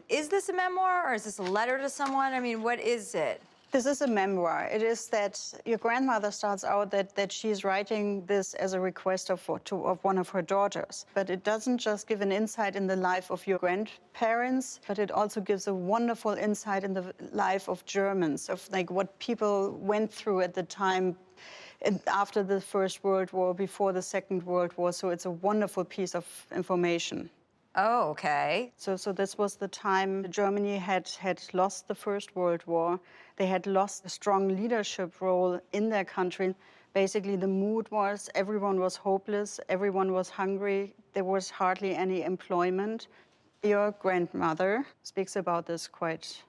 R: is this a memoir or is this a letter to someone? I mean, what is it?
U: This is a memoir. It is that your grandmother starts out that she's writing this as a request of one of her daughters. But it doesn't just give an insight in the life of your grandparents, but it also gives a wonderful insight in the life of Germans, of like what people went through at the time after the First World War, before the Second World War. So it's a wonderful piece of information.
R: Oh, okay.
U: So this was the time Germany had lost the First World War. They had lost a strong leadership role in their country. Basically, the mood was everyone was hopeless, everyone was hungry, there was hardly any employment. Your grandmother speaks about this quite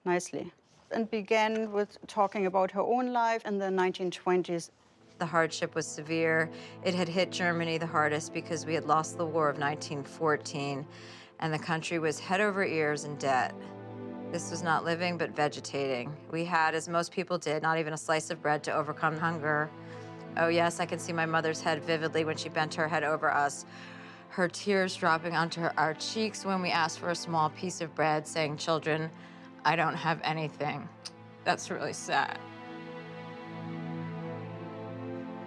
U: nicely and began with talking about her own life in the 1920s.
R: The hardship was severe. It had hit Germany the hardest because we had lost the War of 1914, and the country was head over ears in debt. This was not living, but vegetating. We had, as most people did, not even a slice of bread to overcome hunger. Oh yes, I can see my mother's head vividly when she bent her head over us, her tears dropping onto our cheeks when we asked for a small piece of bread, saying, "Children, I don't have anything." That's really sad.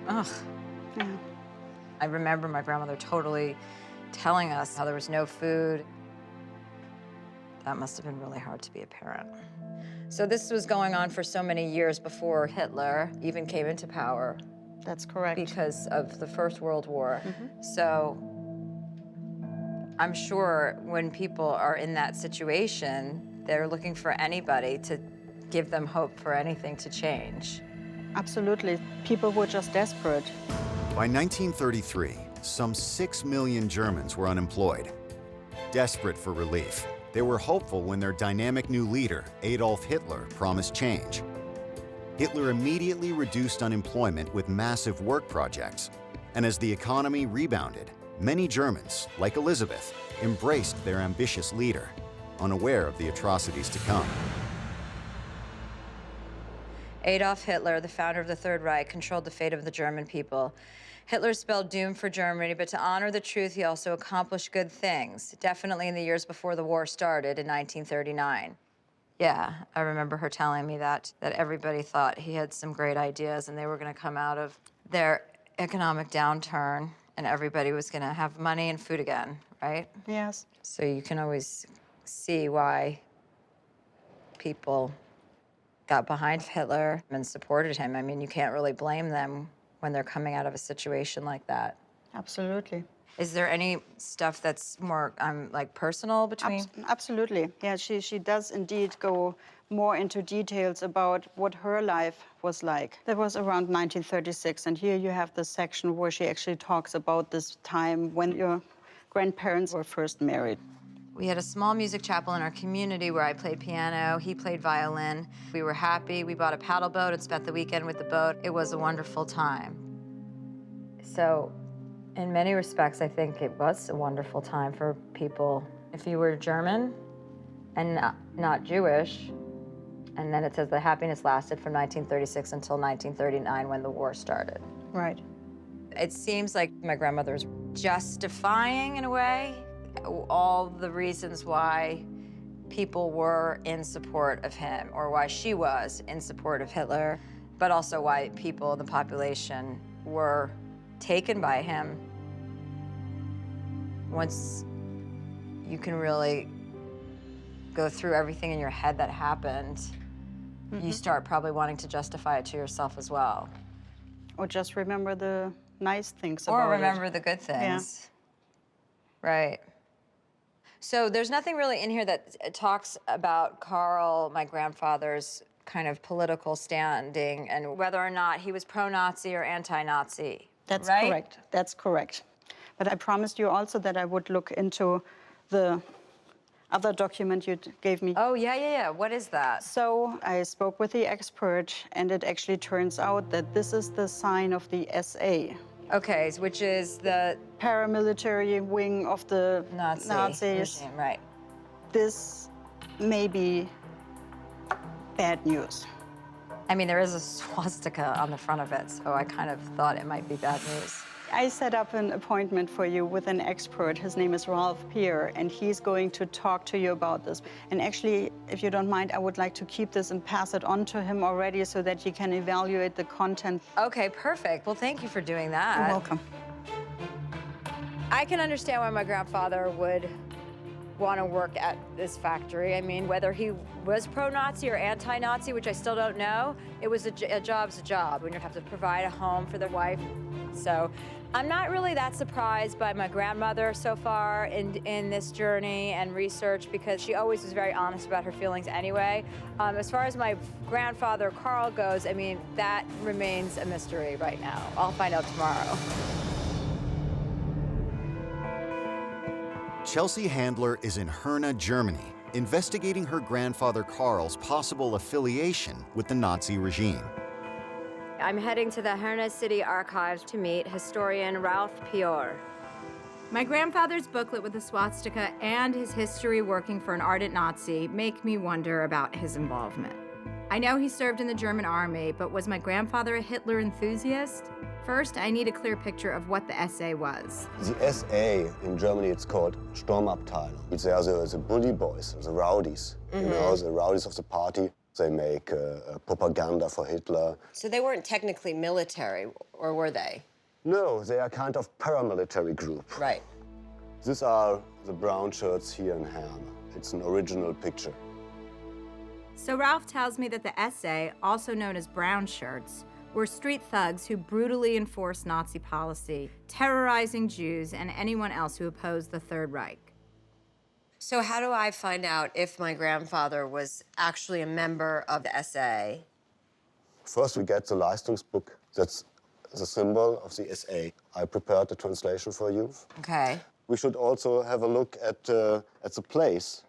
R: Ugh.
U: Yeah.
R: I remember my grandmother totally telling us how there was no food. That must have been really hard to be a parent. So this was going on for so many years before Hitler even came into power.
U: That's correct.
R: Because of the First World War. So I'm sure when people are in that situation, they're looking for anybody to give them hope for anything to change.
U: Absolutely. People were just desperate.
A: By 1933, some 6 million Germans were unemployed. Desperate for relief, they were hopeful when their dynamic new leader, Adolf Hitler, promised change. Hitler immediately reduced unemployment with massive work projects. And as the economy rebounded, many Germans, like Elizabeth, embraced their ambitious leader, unaware of the atrocities to come.
R: Adolf Hitler, the founder of the Third Reich, controlled the fate of the German people. Hitler spelled doom for Germany, but to honor the truth, he also accomplished good things, definitely in the years before the war started in 1939. Yeah, I remember her telling me that everybody thought he had some great ideas and they were going to come out of their economic downturn and everybody was going to have money and food again, right?
U: Yes.
R: So you can always see why people got behind Hitler and supported him. I mean, you can't really blame them when they're coming out of a situation like that.
U: Absolutely.
R: Is there any stuff that's more like personal between?
U: Absolutely. Yeah, she does indeed go more into details about what her life was like. That was around 1936, and here you have the section where she actually talks about this time when your grandparents were first married.
R: We had a small music chapel in our community where I played piano, he played violin. We were happy. We bought a paddle boat and spent the weekend with the boat. It was a wonderful time. So, in many respects, I think it was a wonderful time for people. If you were German and not Jewish, and then it says the happiness lasted from 1936 until 1939 when the war started.
U: Right.
R: It seems like my grandmother was justifying, in a way, all the reasons why people were in support of him, or why she was in support of Hitler, but also why people in the population were taken by him. Once you can really go through everything in your head that happened, you start probably wanting to justify it to yourself as well.
U: Or just remember the nice things about it.
R: Or remember the good things. Yeah. Right. So there's nothing really in here that talks about Carl, my grandfather's kind of political standing and whether or not he was pro-Nazi or anti-Nazi.
U: That's
R: right?
U: correct. That's correct. But I promised you also that I would look into the other document you gave me.
R: Oh, yeah. What is that?
U: So I spoke with the expert, and it actually turns out that this is the sign of the SA.
R: Okay, which is the
U: paramilitary wing of the Nazis.
R: Regime, right.
U: This may be bad news.
R: I mean, there is a swastika on the front of it, so I kind of thought it might be bad news.
U: I set up an appointment for you with an expert. His name is Ralph Peer, and he's going to talk to you about this. And actually, if you don't mind, I would like to keep this and pass it on to him already so that you can evaluate the content.
R: Okay, perfect. Well, thank you for doing that.
U: You're welcome.
R: I can understand why my grandfather would want to work at this factory. I mean, whether he was pro-Nazi or anti-Nazi, which I still don't know, it was a job's a job. When you have to provide a home for their wife. So I'm not really that surprised by my grandmother so far in this journey and research because she always was very honest about her feelings anyway. As far as my grandfather, Carl, goes, I mean, that remains a mystery right now. I'll find out tomorrow.
A: Chelsea Handler is in Herne, Germany, investigating her grandfather Carl's possible affiliation with the Nazi regime.
S: I'm heading to the Herne City Archives to meet historian Ralph Peer. My grandfather's booklet with the swastika and his history working for an ardent Nazi make me wonder about his involvement. I know he served in the German army, but was my grandfather a Hitler enthusiast? First, I need a clear picture of what the SA was.
E: The SA, in Germany, it's called Sturmabteilung. They are the bully boys, the rowdies, you know, the rowdies of the party. They make propaganda for Hitler.
V: So they weren't technically military, or were they?
E: No, they are kind of paramilitary group.
V: Right.
E: These are the brown shirts here in Herne. It's an original picture.
S: So Ralph tells me that the SA, also known as brown shirts, were street thugs who brutally enforced Nazi policy, terrorizing Jews and anyone else who opposed the Third Reich.
V: So how do I find out if my grandfather was actually a member of the SA?
E: First, we get the Leistungsbook. That's the symbol of the SA. I prepared the translation for you.
V: Okay.
E: We should also have a look at the place.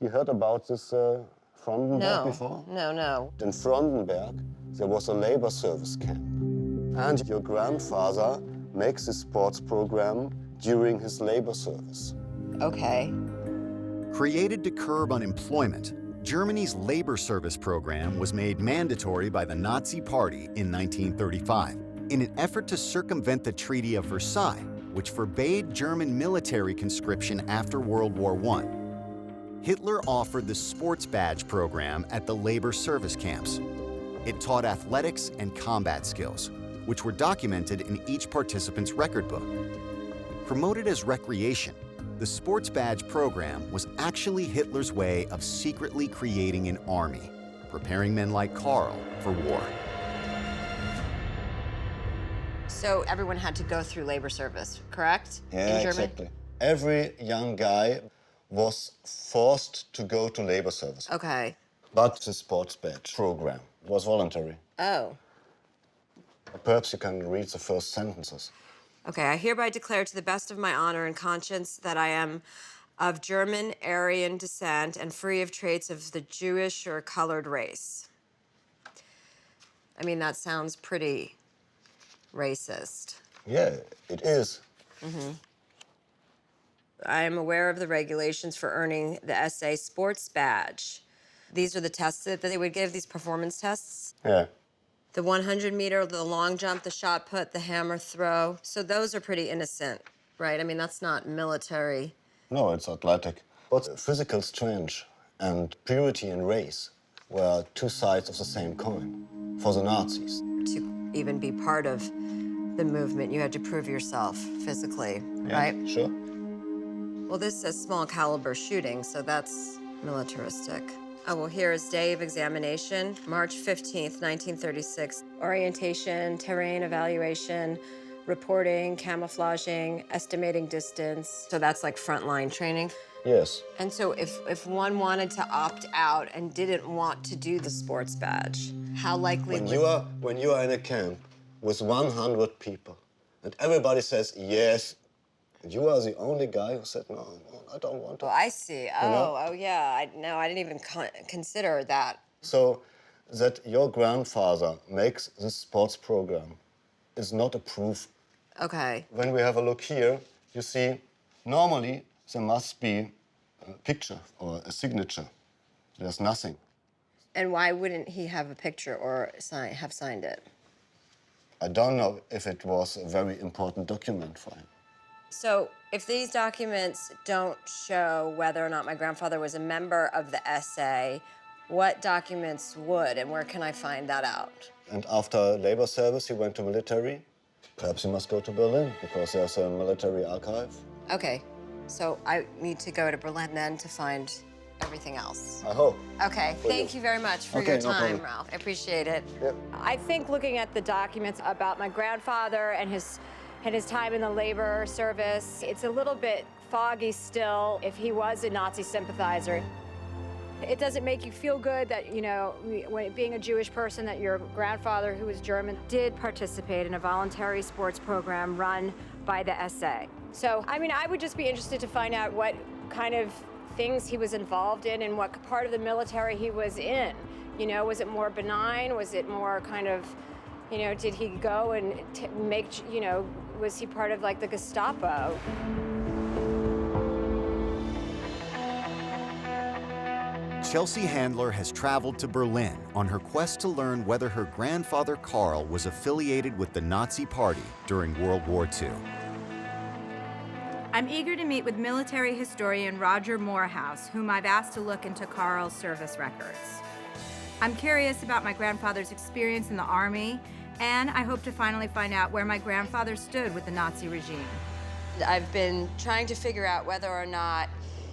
E: You heard about this Frondenberg before?
V: No.
E: In Frondenberg, there was a labor service camp. And your grandfather makes his sports program during his labor service.
V: Okay.
A: Created to curb unemployment, Germany's labor service program was made mandatory by the Nazi Party in 1935 in an effort to circumvent the Treaty of Versailles, which forbade German military conscription after World War I. Hitler offered the sports badge program at the labor service camps. It taught athletics and combat skills, which were documented in each participant's record book. Promoted as recreation, the sports badge program was actually Hitler's way of secretly creating an army, preparing men like Karl for war.
V: So everyone had to go through labor service, correct?
E: Yeah,
V: in Germany?
E: exactly. Every young guy was forced to go to labor service.
V: Okay.
E: But the sports badge program was voluntary.
V: Oh.
E: Perhaps you can read the first sentences.
V: Okay, I hereby declare to the best of my honor and conscience that I am of German Aryan descent and free of traits of the Jewish or colored race. I mean, that sounds pretty racist.
E: Yeah, it is.
V: Mm-hmm. I am aware of the regulations for earning the SA sports badge. These are the tests that they would give, these performance tests?
E: Yeah.
V: The 100-meter, the long jump, the shot put, the hammer throw. So those are pretty innocent, right? I mean, that's not military.
E: No, it's athletic. But physical strength and purity and race were two sides of the same coin for the Nazis.
V: To even be part of the movement, you had to prove yourself physically, right?
E: Sure.
V: Well, this says small caliber shooting, so that's militaristic. Oh, well, here is day of examination, March 15th, 1936. Orientation, terrain evaluation, reporting, camouflaging, estimating distance. So that's like frontline training?
E: Yes.
V: And so if one wanted to opt out and didn't want to do the sports badge, how likely
E: When you are in a camp with 100 people and everybody says yes, and you are the only guy who said, no, I don't want to.
V: Well, I see. Oh, yeah. I didn't even consider that.
E: So that your grandfather makes this sports program is not a proof.
V: Okay.
E: When we have a look here, you see, normally there must be a picture or a signature. There's nothing.
V: And why wouldn't he have a picture or have signed it?
E: I don't know if it was a very important document for him.
V: So if these documents don't show whether or not my grandfather was a member of the SA, what documents would, and where can I find that out?
E: And after labor service, he went to military. Perhaps he must go to Berlin, because there's a military archive.
V: Okay, so I need to go to Berlin then to find everything else.
E: I hope.
V: Okay, thank you very much for
E: Okay,
V: your
E: no
V: time,
E: problem.
V: Ralph. I appreciate it.
E: Yep.
S: I think looking at the documents about my grandfather and his time in the labor service, it's a little bit foggy still if he was a Nazi sympathizer. It doesn't make you feel good that, you know, being a Jewish person, that your grandfather, who was German, did participate in a voluntary sports program run by the SA. So, I mean, I would just be interested to find out what kind of things he was involved in and what part of the military he was in. You know, was it more benign? Was it more kind of, you know, did he go and was he part of like the Gestapo?
A: Chelsea Handler has traveled to Berlin on her quest to learn whether her grandfather Karl was affiliated with the Nazi Party during World War II.
R: I'm eager to meet with military historian Roger Morehouse, whom I've asked to look into Karl's service records. I'm curious about my grandfather's experience in the Army, and I hope to finally find out where my grandfather stood with the Nazi regime.
V: I've been trying to figure out whether or not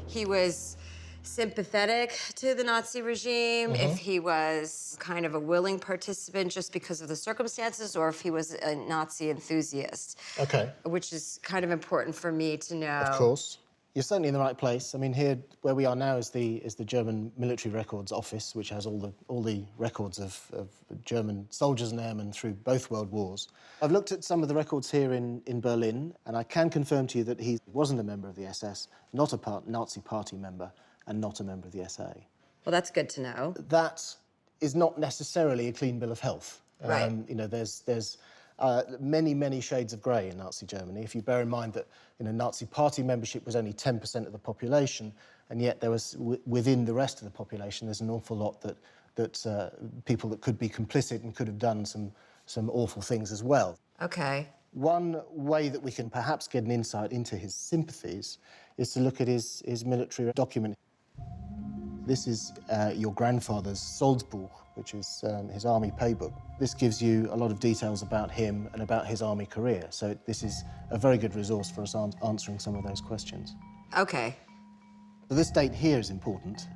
V: he was sympathetic to the Nazi regime, if he was kind of a willing participant just because of the circumstances, or if he was a Nazi enthusiast.
F: Okay.
V: Which is kind of important for me to know.
F: Of course. You're certainly in the right place. I mean, here, where we are now is the German Military Records Office, which has all the records of German soldiers and airmen through both World Wars. I've looked at some of the records here in Berlin, and I can confirm to you that he wasn't a member of the SS, not a Nazi Party member, and not a member of the SA.
V: Well, that's good to know.
F: That is not necessarily a clean bill of health.
V: Right.
F: You know, there's many, many shades of grey in Nazi Germany. If you bear in mind that, you know, Nazi Party membership was only 10% of the population, and yet there was, within the rest of the population, there's an awful lot that people that could be complicit and could have done some awful things as well.
V: Okay.
F: One way that we can perhaps get an insight into his sympathies is to look at his military document. This is your grandfather's Salzbuch, which is his army paybook. This gives you a lot of details about him and about his army career, so this is a very good resource for us answering some of those questions.
V: Okay.
F: So this date here is important.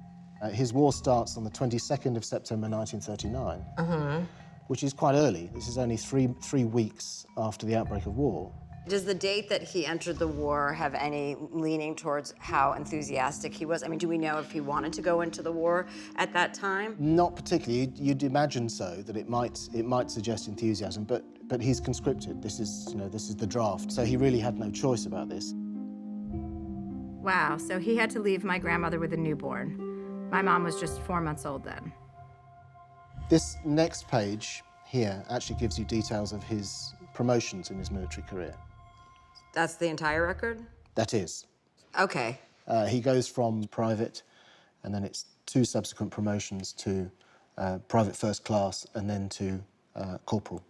F: His war starts on the 22nd of September 1939, which is quite early. This is only three weeks after the outbreak of war.
V: Does the date that he entered the war have any leaning towards how enthusiastic he was? I mean, do we know if he wanted to go into the war at that time?
F: Not particularly. You'd imagine so, that it might suggest enthusiasm, but he's conscripted. This is the draft, so he really had no choice about this.
S: Wow, so he had to leave my grandmother with a newborn. My mom was just 4 months old then.
F: This next page here actually gives you details of his promotions in his military career.
V: That's the entire record?
F: That is.
V: Okay.
F: He goes from private, and then it's 2 subsequent promotions to private first class, and then to corporal.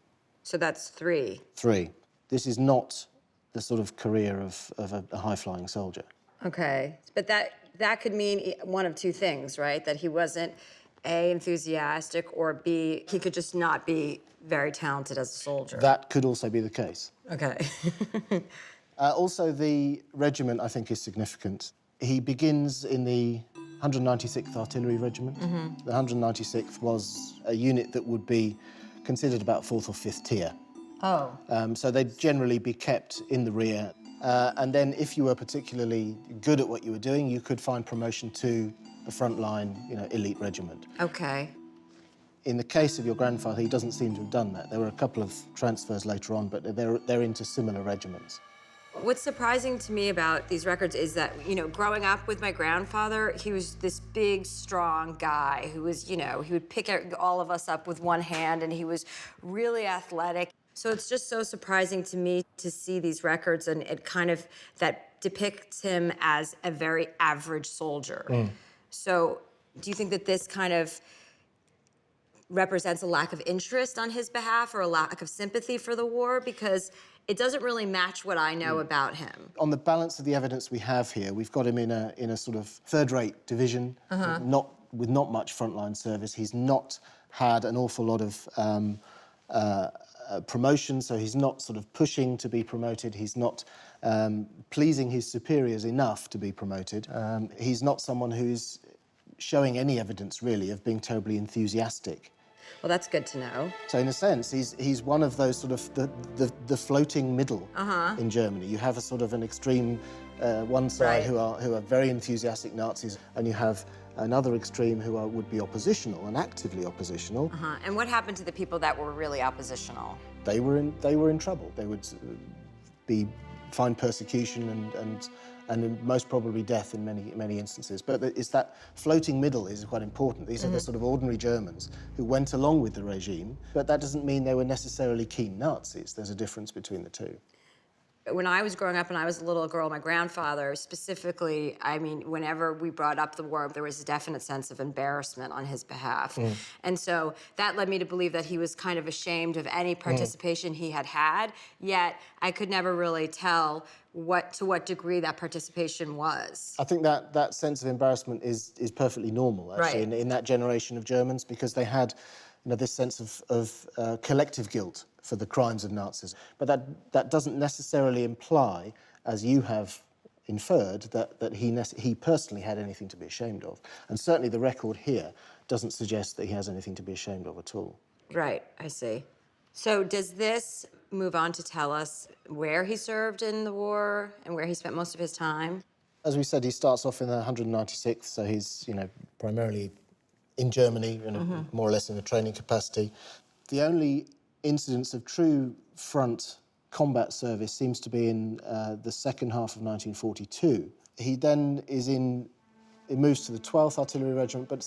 V: So that's 3.
F: 3. This is not the sort of career of a high-flying soldier.
V: Okay, but that could mean one of 2 things, right? That he wasn't A, enthusiastic, or B, he could just not be very talented as a soldier.
F: That could also be the case.
V: Okay.
F: Also, the regiment, I think, is significant. He begins in the 196th Artillery Regiment. The 196th was a unit that would be considered about 4th or 5th tier.
V: Oh.
F: So they'd generally be kept in the rear. And then if you were particularly good at what you were doing, you could find promotion to the frontline, elite regiment.
V: Okay.
F: In the case of your grandfather, he doesn't seem to have done that. There were a couple of transfers later on, but they're into similar regiments.
V: What's surprising to me about these records is that, growing up with my grandfather, he was this big, strong guy who was, he would pick all of us up with one hand, and he was really athletic. So it's just so surprising to me to see these records, and it kind of, that depicts him as a very average soldier. So do you think that this kind of represents a lack of interest on his behalf or a lack of sympathy for the war? Because it doesn't really match what I know about him.
F: On the balance of the evidence we have here, we've got him in a sort of third-rate division, with not much frontline service. He's not had an awful lot of promotion, so he's not sort of pushing to be promoted. He's not pleasing his superiors enough to be promoted. He's not someone who's showing any evidence, really, of being terribly enthusiastic.
V: Well, that's good to know.
F: So in a sense, he's one of those sort of the floating middle in Germany. You have a sort of an extreme one side who are very enthusiastic Nazis, and you have another extreme who would be oppositional and actively oppositional.
V: And what happened to the people that were really oppositional?
F: They were in trouble. They would find persecution and most probably death in many instances. But it's that floating middle is quite important. These are the sort of ordinary Germans who went along with the regime, but that doesn't mean they were necessarily keen Nazis. There's a difference between the two.
V: When I was growing up and I was a little girl, my grandfather specifically, I mean, whenever we brought up the war, there was a definite sense of embarrassment on his behalf. And so that led me to believe that he was kind of ashamed of any participation he had had, yet I could never really tell to what degree that participation was.
F: I think that sense of embarrassment is perfectly normal, actually, in that generation of Germans, because they had this sense of collective guilt for the crimes of Nazism. But that doesn't necessarily imply, as you have inferred, that he personally had anything to be ashamed of. And certainly the record here doesn't suggest that he has anything to be ashamed of at all.
V: Right, I see. So does this move on to tell us where he served in the war and where he spent most of his time?
F: As we said, he starts off in the 196th, so he's, primarily in Germany, more or less in a training capacity. The only incidents of true front combat service seems to be in the second half of 1942. He then it moves to the 12th Artillery Regiment, but it's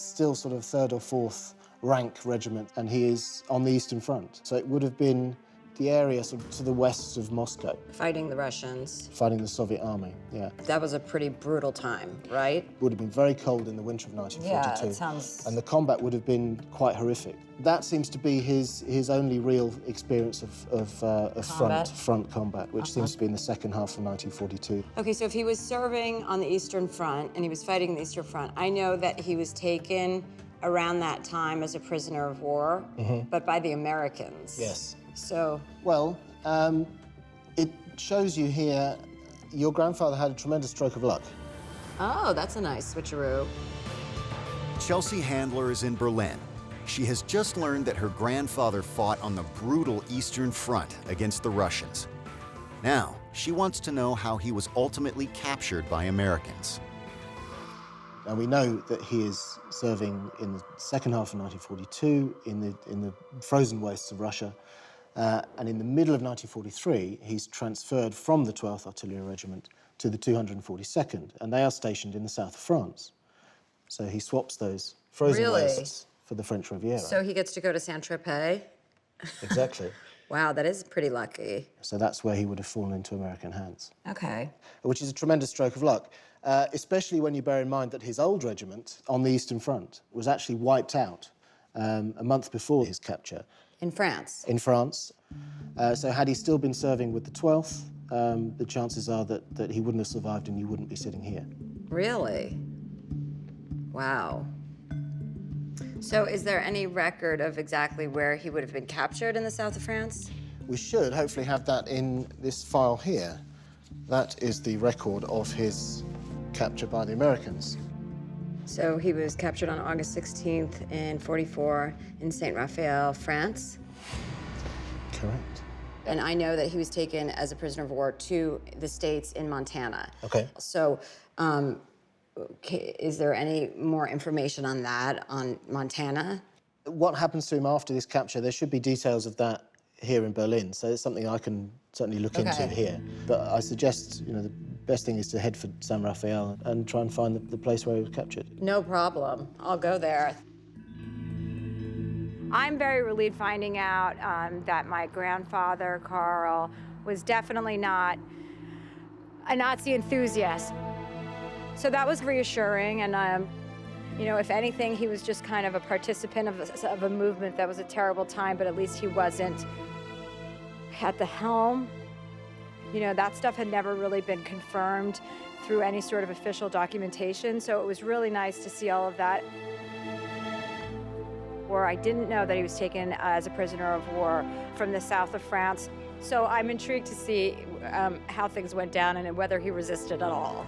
F: still sort of 3rd or 4th rank regiment, and he is on the Eastern Front. So it would have been the area sort of to the west of Moscow.
V: Fighting the Russians.
F: Fighting the Soviet army, yeah.
V: That was a pretty brutal time, right?
F: Would have been very cold in the winter of 1942.
V: Yeah, it sounds...
F: And the combat would have been quite horrific. That seems to be his only real experience of front combat, which seems to be in the second half of 1942.
V: Okay, so if he was serving on the Eastern Front and he was fighting the Eastern Front, I know that he was taken around that time as a prisoner of war, but by the Americans.
F: Yes.
V: So...
F: Well, it shows you here, your grandfather had a tremendous stroke of luck.
V: Oh, that's a nice switcheroo.
A: Chelsea Handler is in Berlin. She has just learned that her grandfather fought on the brutal Eastern Front against the Russians. Now, she wants to know how he was ultimately captured by Americans.
F: Now, we know that he is serving in the second half of 1942 in the frozen wastes of Russia. And in the middle of 1943, he's transferred from the 12th Artillery Regiment to the 242nd, and they are stationed in the south of France. So he swaps those frozen wastes for the French Riviera.
V: So he gets to go to Saint-Tropez?
F: Exactly.
V: Wow, that is pretty lucky.
F: So that's where he would have fallen into American hands.
V: Okay.
F: Which is a tremendous stroke of luck, especially when you bear in mind that his old regiment on the Eastern Front was actually wiped out a month before his capture.
V: In France?
F: In France. So had he still been serving with the 12th, the chances are that he wouldn't have survived and you wouldn't be sitting here.
V: Really? Wow. So is there any record of exactly where he would have been captured in the south of France?
F: We should hopefully have that in this file here. That is the record of his capture by the Americans.
V: So he was captured on August 16th in 44 in Saint Raphael, France.
F: Correct.
V: And I know that he was taken as a prisoner of war to the States in Montana.
F: Okay.
V: So is there any more information on that, on Montana?
F: What happens to him after this capture, there should be details of that here in Berlin, so it's something I can certainly look into here. But I suggest, the best thing is to head for San Rafael and try and find the place where he was captured.
V: No problem. I'll go there.
S: I'm very relieved finding out that my grandfather, Carl, was definitely not a Nazi enthusiast. So that was reassuring, and if anything, he was just kind of a participant of a movement that was a terrible time, but at least he wasn't at the helm. That stuff had never really been confirmed through any sort of official documentation, so it was really nice to see all of that. Or I didn't know that he was taken as a prisoner of war from the south of France, so I'm intrigued to see how things went down and whether he resisted at all.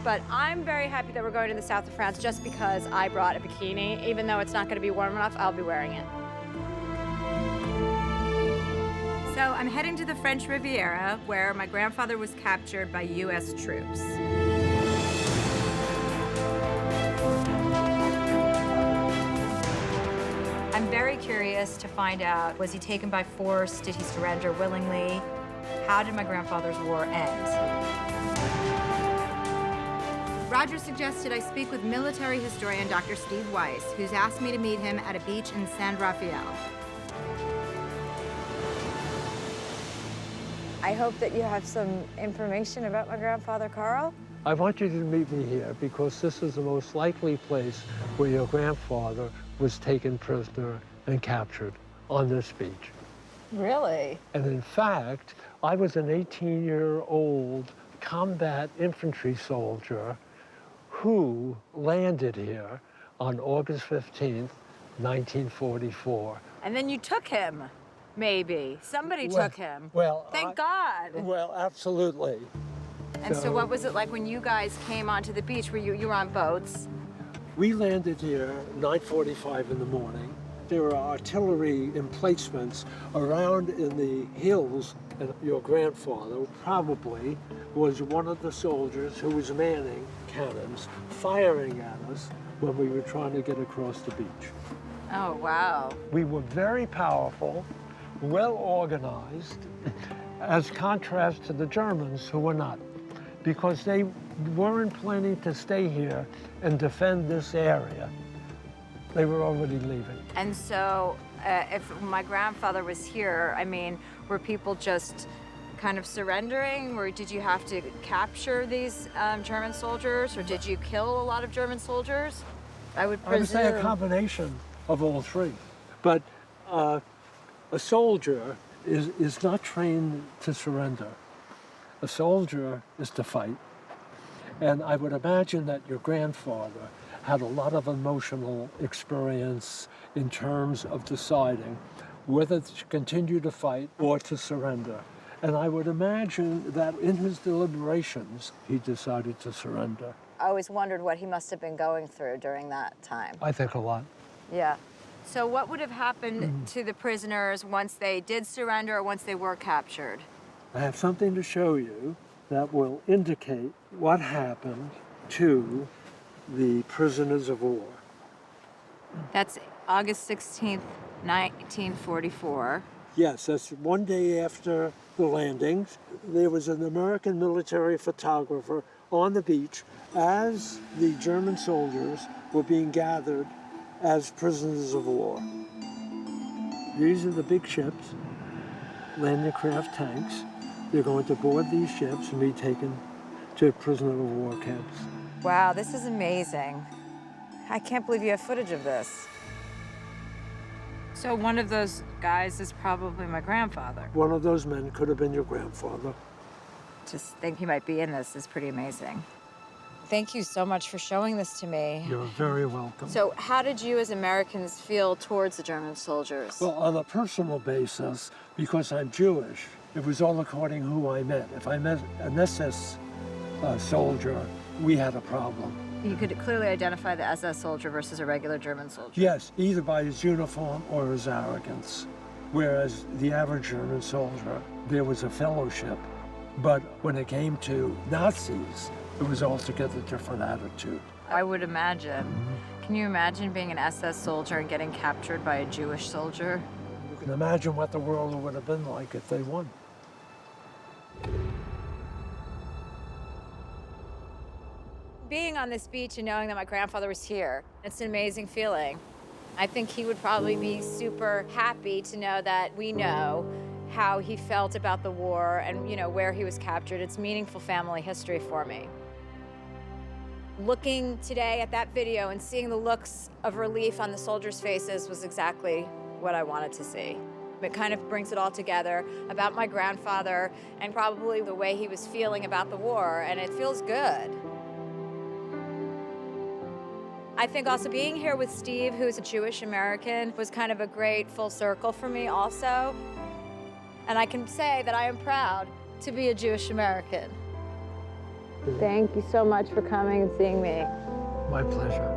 S: But I'm very happy that we're going to the south of France just because I brought a bikini. Even though it's not going to be warm enough, I'll be wearing it. So I'm heading to the French Riviera, where my grandfather was captured by U.S. troops. I'm very curious to find out, was he taken by force? Did he surrender willingly? How did my grandfather's war end? Roger suggested I speak with military historian Dr. Steve Weiss, who's asked me to meet him at a beach in San Rafael. I hope that you have some information about my grandfather, Carl.
G: I want you to meet me here because this is the most likely place where your grandfather was taken prisoner and captured, on this beach.
S: Really?
G: And in fact, I was an 18-year-old combat infantry soldier who landed here on August 15th, 1944.
S: And then you took him, maybe. Somebody took him.
G: Well,
S: Thank God.
G: Well, absolutely.
S: And so what was it like when you guys came onto the beach? You were on boats?
G: We landed here 9:45 in the morning. There were artillery emplacements around in the hills, and your grandfather probably was one of the soldiers who was manning cannons, firing at us when we were trying to get across the beach.
S: Oh, wow.
G: We were very powerful, well organized, as contrast to the Germans who were not, because they weren't planning to stay here and defend this area. They were already leaving.
S: And so
R: if my grandfather was here, I mean, were people just kind of surrendering, or did you have to capture these German soldiers, or did you kill a lot of German soldiers? I would presume.
G: I would say a combination of all three. But a soldier is not trained to surrender. A soldier is to fight. And I would imagine that your grandfather had a lot of emotional experience in terms of deciding whether to continue to fight or to surrender. And I would imagine that in his deliberations, he decided to surrender.
R: I always wondered what he must have been going through during that time.
G: I think a lot.
R: Yeah. So what would have happened to the prisoners once they did surrender or once they were captured?
G: I have something to show you that will indicate what happened to the prisoners of war.
R: That's August 16th, 1944.
G: Yes, that's one day after the landings. There was an American military photographer on the beach as the German soldiers were being gathered as prisoners of war. These are the big ships, landing craft tanks. They're going to board these ships and be taken to prisoner of war camps.
R: Wow, this is amazing. I can't believe you have footage of this. So one of those guys is probably my grandfather.
G: One of those men could have been your grandfather.
R: Just think he might be in this is pretty amazing. Thank you so much for showing this to me.
G: You're very welcome.
R: So how did you as Americans feel towards the German soldiers?
G: Well, on a personal basis, because I'm Jewish, it was all according to who I met. If I met an SS soldier, we had a problem.
R: You could clearly identify the SS soldier versus a regular German soldier.
G: Yes, either by his uniform or his arrogance. Whereas the average German soldier, there was a fellowship. But when it came to Nazis, it was altogether different attitude.
R: I would imagine. Can you imagine being an SS soldier and getting captured by a Jewish soldier?
G: You can imagine what the world would have been like if they won.
R: Being on this beach and knowing that my grandfather was here, it's an amazing feeling. I think he would probably be super happy to know that we know how he felt about the war and, you know, where he was captured. It's meaningful family history for me. Looking today at that video and seeing the looks of relief on the soldiers' faces was exactly what I wanted to see. It kind of brings it all together about my grandfather and probably the way he was feeling about the war, and it feels good. I think also being here with Steve, who's a Jewish American, was kind of a great full circle for me also. And I can say that I am proud to be a Jewish American. Thank you so much for coming and seeing me.
G: My pleasure.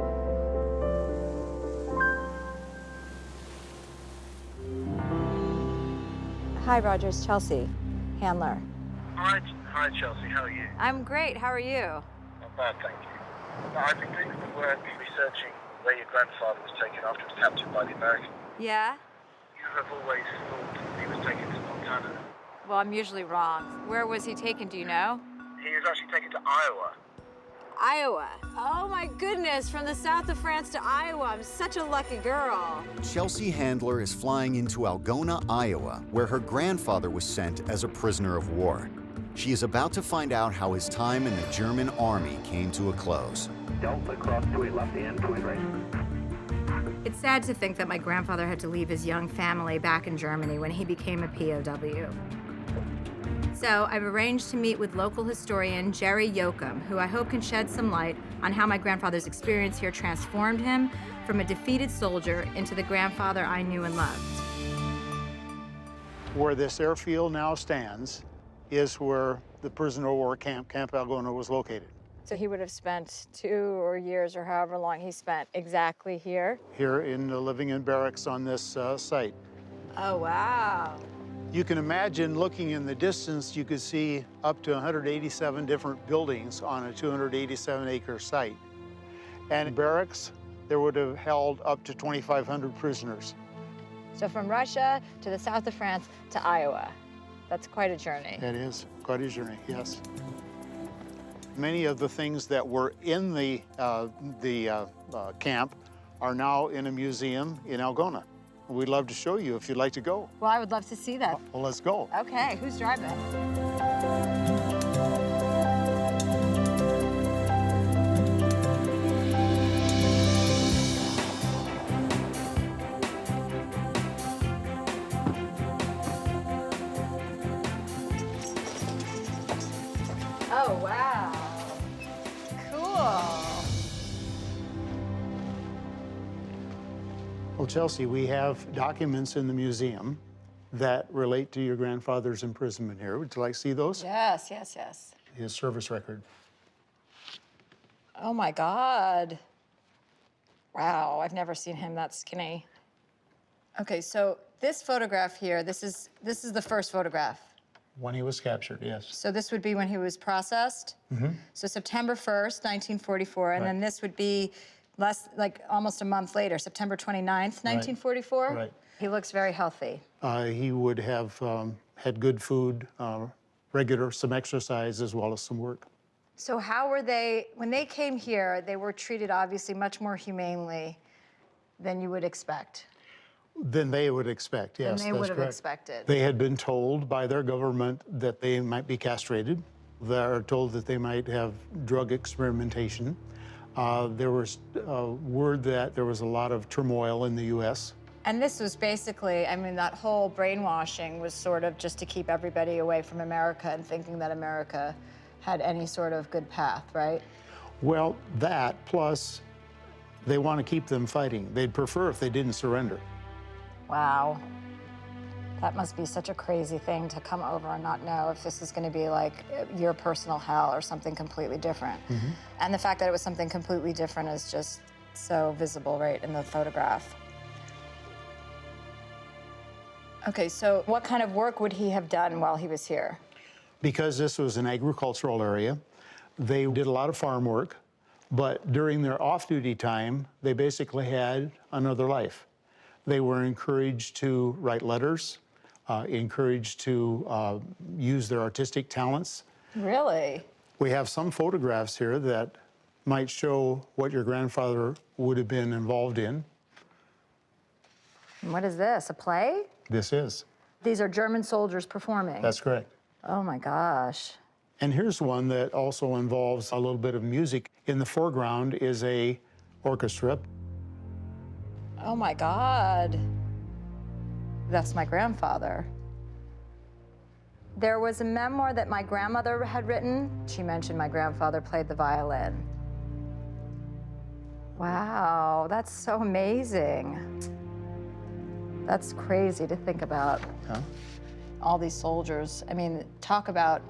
R: Hi, Rogers. Chelsea, handler.
H: Hi, Chelsea. How are you?
R: I'm great. How are you?
H: Not bad, thank you. Now, I've been doing some work researching where your grandfather was taken after he was captured by the Americans.
R: Yeah?
H: You have always thought he was taken to Montana.
R: Well, I'm usually wrong. Where was he taken, do you know?
H: He was actually taken to Iowa.
R: Iowa. Oh my goodness, from the south of France to Iowa. I'm such a lucky girl.
A: Chelsea Handler is flying into Algona, Iowa, where her grandfather was sent as a prisoner of war. She is about to find out how his time in the German army came to a close.
H: Delta cross to a left-hand twin right.
R: It's sad to think that my grandfather had to leave his young family back in Germany when he became a POW. So I've arranged to meet with local historian Jerry Yoakum, who I hope can shed some light on how my grandfather's experience here transformed him from a defeated soldier into the grandfather I knew and loved.
I: Where this airfield now stands is where the prisoner of war camp, Camp Algona, was located.
R: So he would have spent 2 years or however long he spent exactly here?
I: Here living in barracks on this site.
R: Oh, wow.
I: You can imagine looking in the distance, you could see up to 187 different buildings on a 287-acre site. And in barracks, there would have held up to 2,500 prisoners.
R: So from Russia to the south of France to Iowa. That's quite a journey.
I: It is quite a journey, yes. Many of the things that were in the camp are now in a museum in Algona. We'd love to show you if you'd like to go.
S: Well, I would love to see that.
I: Well, let's go.
S: Okay, who's driving? Oh, wow. Cool.
I: Well, Chelsea, we have documents in the museum that relate to your grandfather's imprisonment here. Would you like to see those?
S: Yes, yes, yes.
I: His service record.
S: Oh my God. Wow, I've never seen him that skinny. Okay, so this photograph here, this is the first photograph.
I: When he was captured, yes.
S: So this would be when he was processed.
I: Mm-hmm.
S: So September 1st, 1944, and
I: Right.
S: then this would be almost a month later, September 29th, 1944.
I: Right.
S: He looks very healthy.
I: He would have had good food, some exercise, as well as some work.
S: So how were they, when they came here, they were treated obviously much more humanely than you would expect.
I: Than they would expect, yes,
S: Than they would have expected.
I: They had been told by their government that they might be castrated. They are told that they might have drug experimentation. There was word that there was a lot of turmoil in the U.S.
S: And this was basically, I mean, that whole brainwashing was sort of just to keep everybody away from America and thinking that America had any sort of good path, right?
I: Well, that plus they want to keep them fighting. They'd prefer if they didn't surrender.
S: Wow. That must be such a crazy thing to come over and not know if this is going to be like your personal hell or something completely different.
I: Mm-hmm.
S: And the fact that it was something completely different is just so visible, right, in the photograph. Okay, so what kind of work would he have done while he was here?
I: Because this was an agricultural area, they did a lot of farm work, but during their off-duty time, they basically had another life. They were encouraged to write letters, encouraged to use their artistic talents.
S: Really?
I: We have some photographs here that might show what your grandfather would have been involved in.
S: And what is this, a play?
I: This is.
S: These are German soldiers performing.
I: That's correct.
S: Oh my gosh.
I: And here's one that also involves a little bit of music. In the foreground is a orchestra.
S: Oh my God. That's my grandfather. There was a memoir that my grandmother had written. She mentioned my grandfather played the violin. Wow, that's so amazing. That's crazy to think about.
I: Huh?
S: All these soldiers. I mean, talk about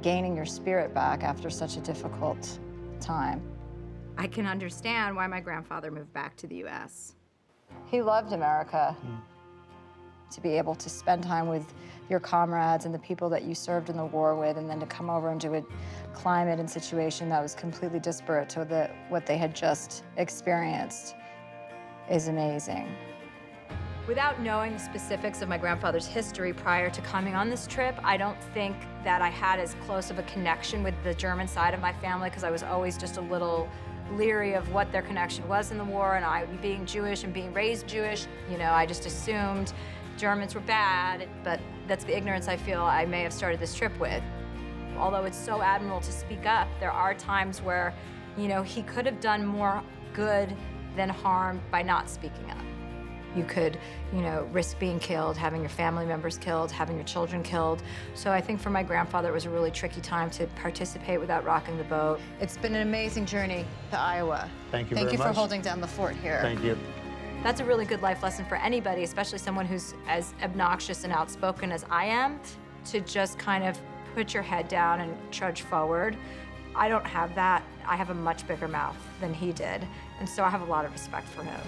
S: gaining your spirit back after such a difficult time. I can understand why my grandfather moved back to the U.S. He loved America. To be able to spend time with your comrades and the people that you served in the war with, and then to come over into a climate and situation that was completely disparate to what they had just experienced is amazing. Without knowing the specifics of my grandfather's history prior to coming on this trip, I don't think that I had as close of a connection with the German side of my family, because I was always just a little leery of what their connection was in the war, and I, being Jewish and being raised Jewish, you know, I just assumed Germans were bad, but that's the ignorance I feel I may have started this trip with. Although it's so admirable to speak up, there are times where, you know, he could have done more good than harm by not speaking up. You could, you know, risk being killed, having your family members killed, having your children killed. So I think for my grandfather, it was a really tricky time to participate without rocking the boat. It's been an amazing journey to Iowa.
I: Thank you very much.
S: Thank you for holding down the fort here.
I: Thank you.
S: That's a really good life lesson for anybody, especially someone who's as obnoxious and outspoken as I am, to just kind of put your head down and trudge forward. I don't have that. I have a much bigger mouth than he did, and so I have a lot of respect for him.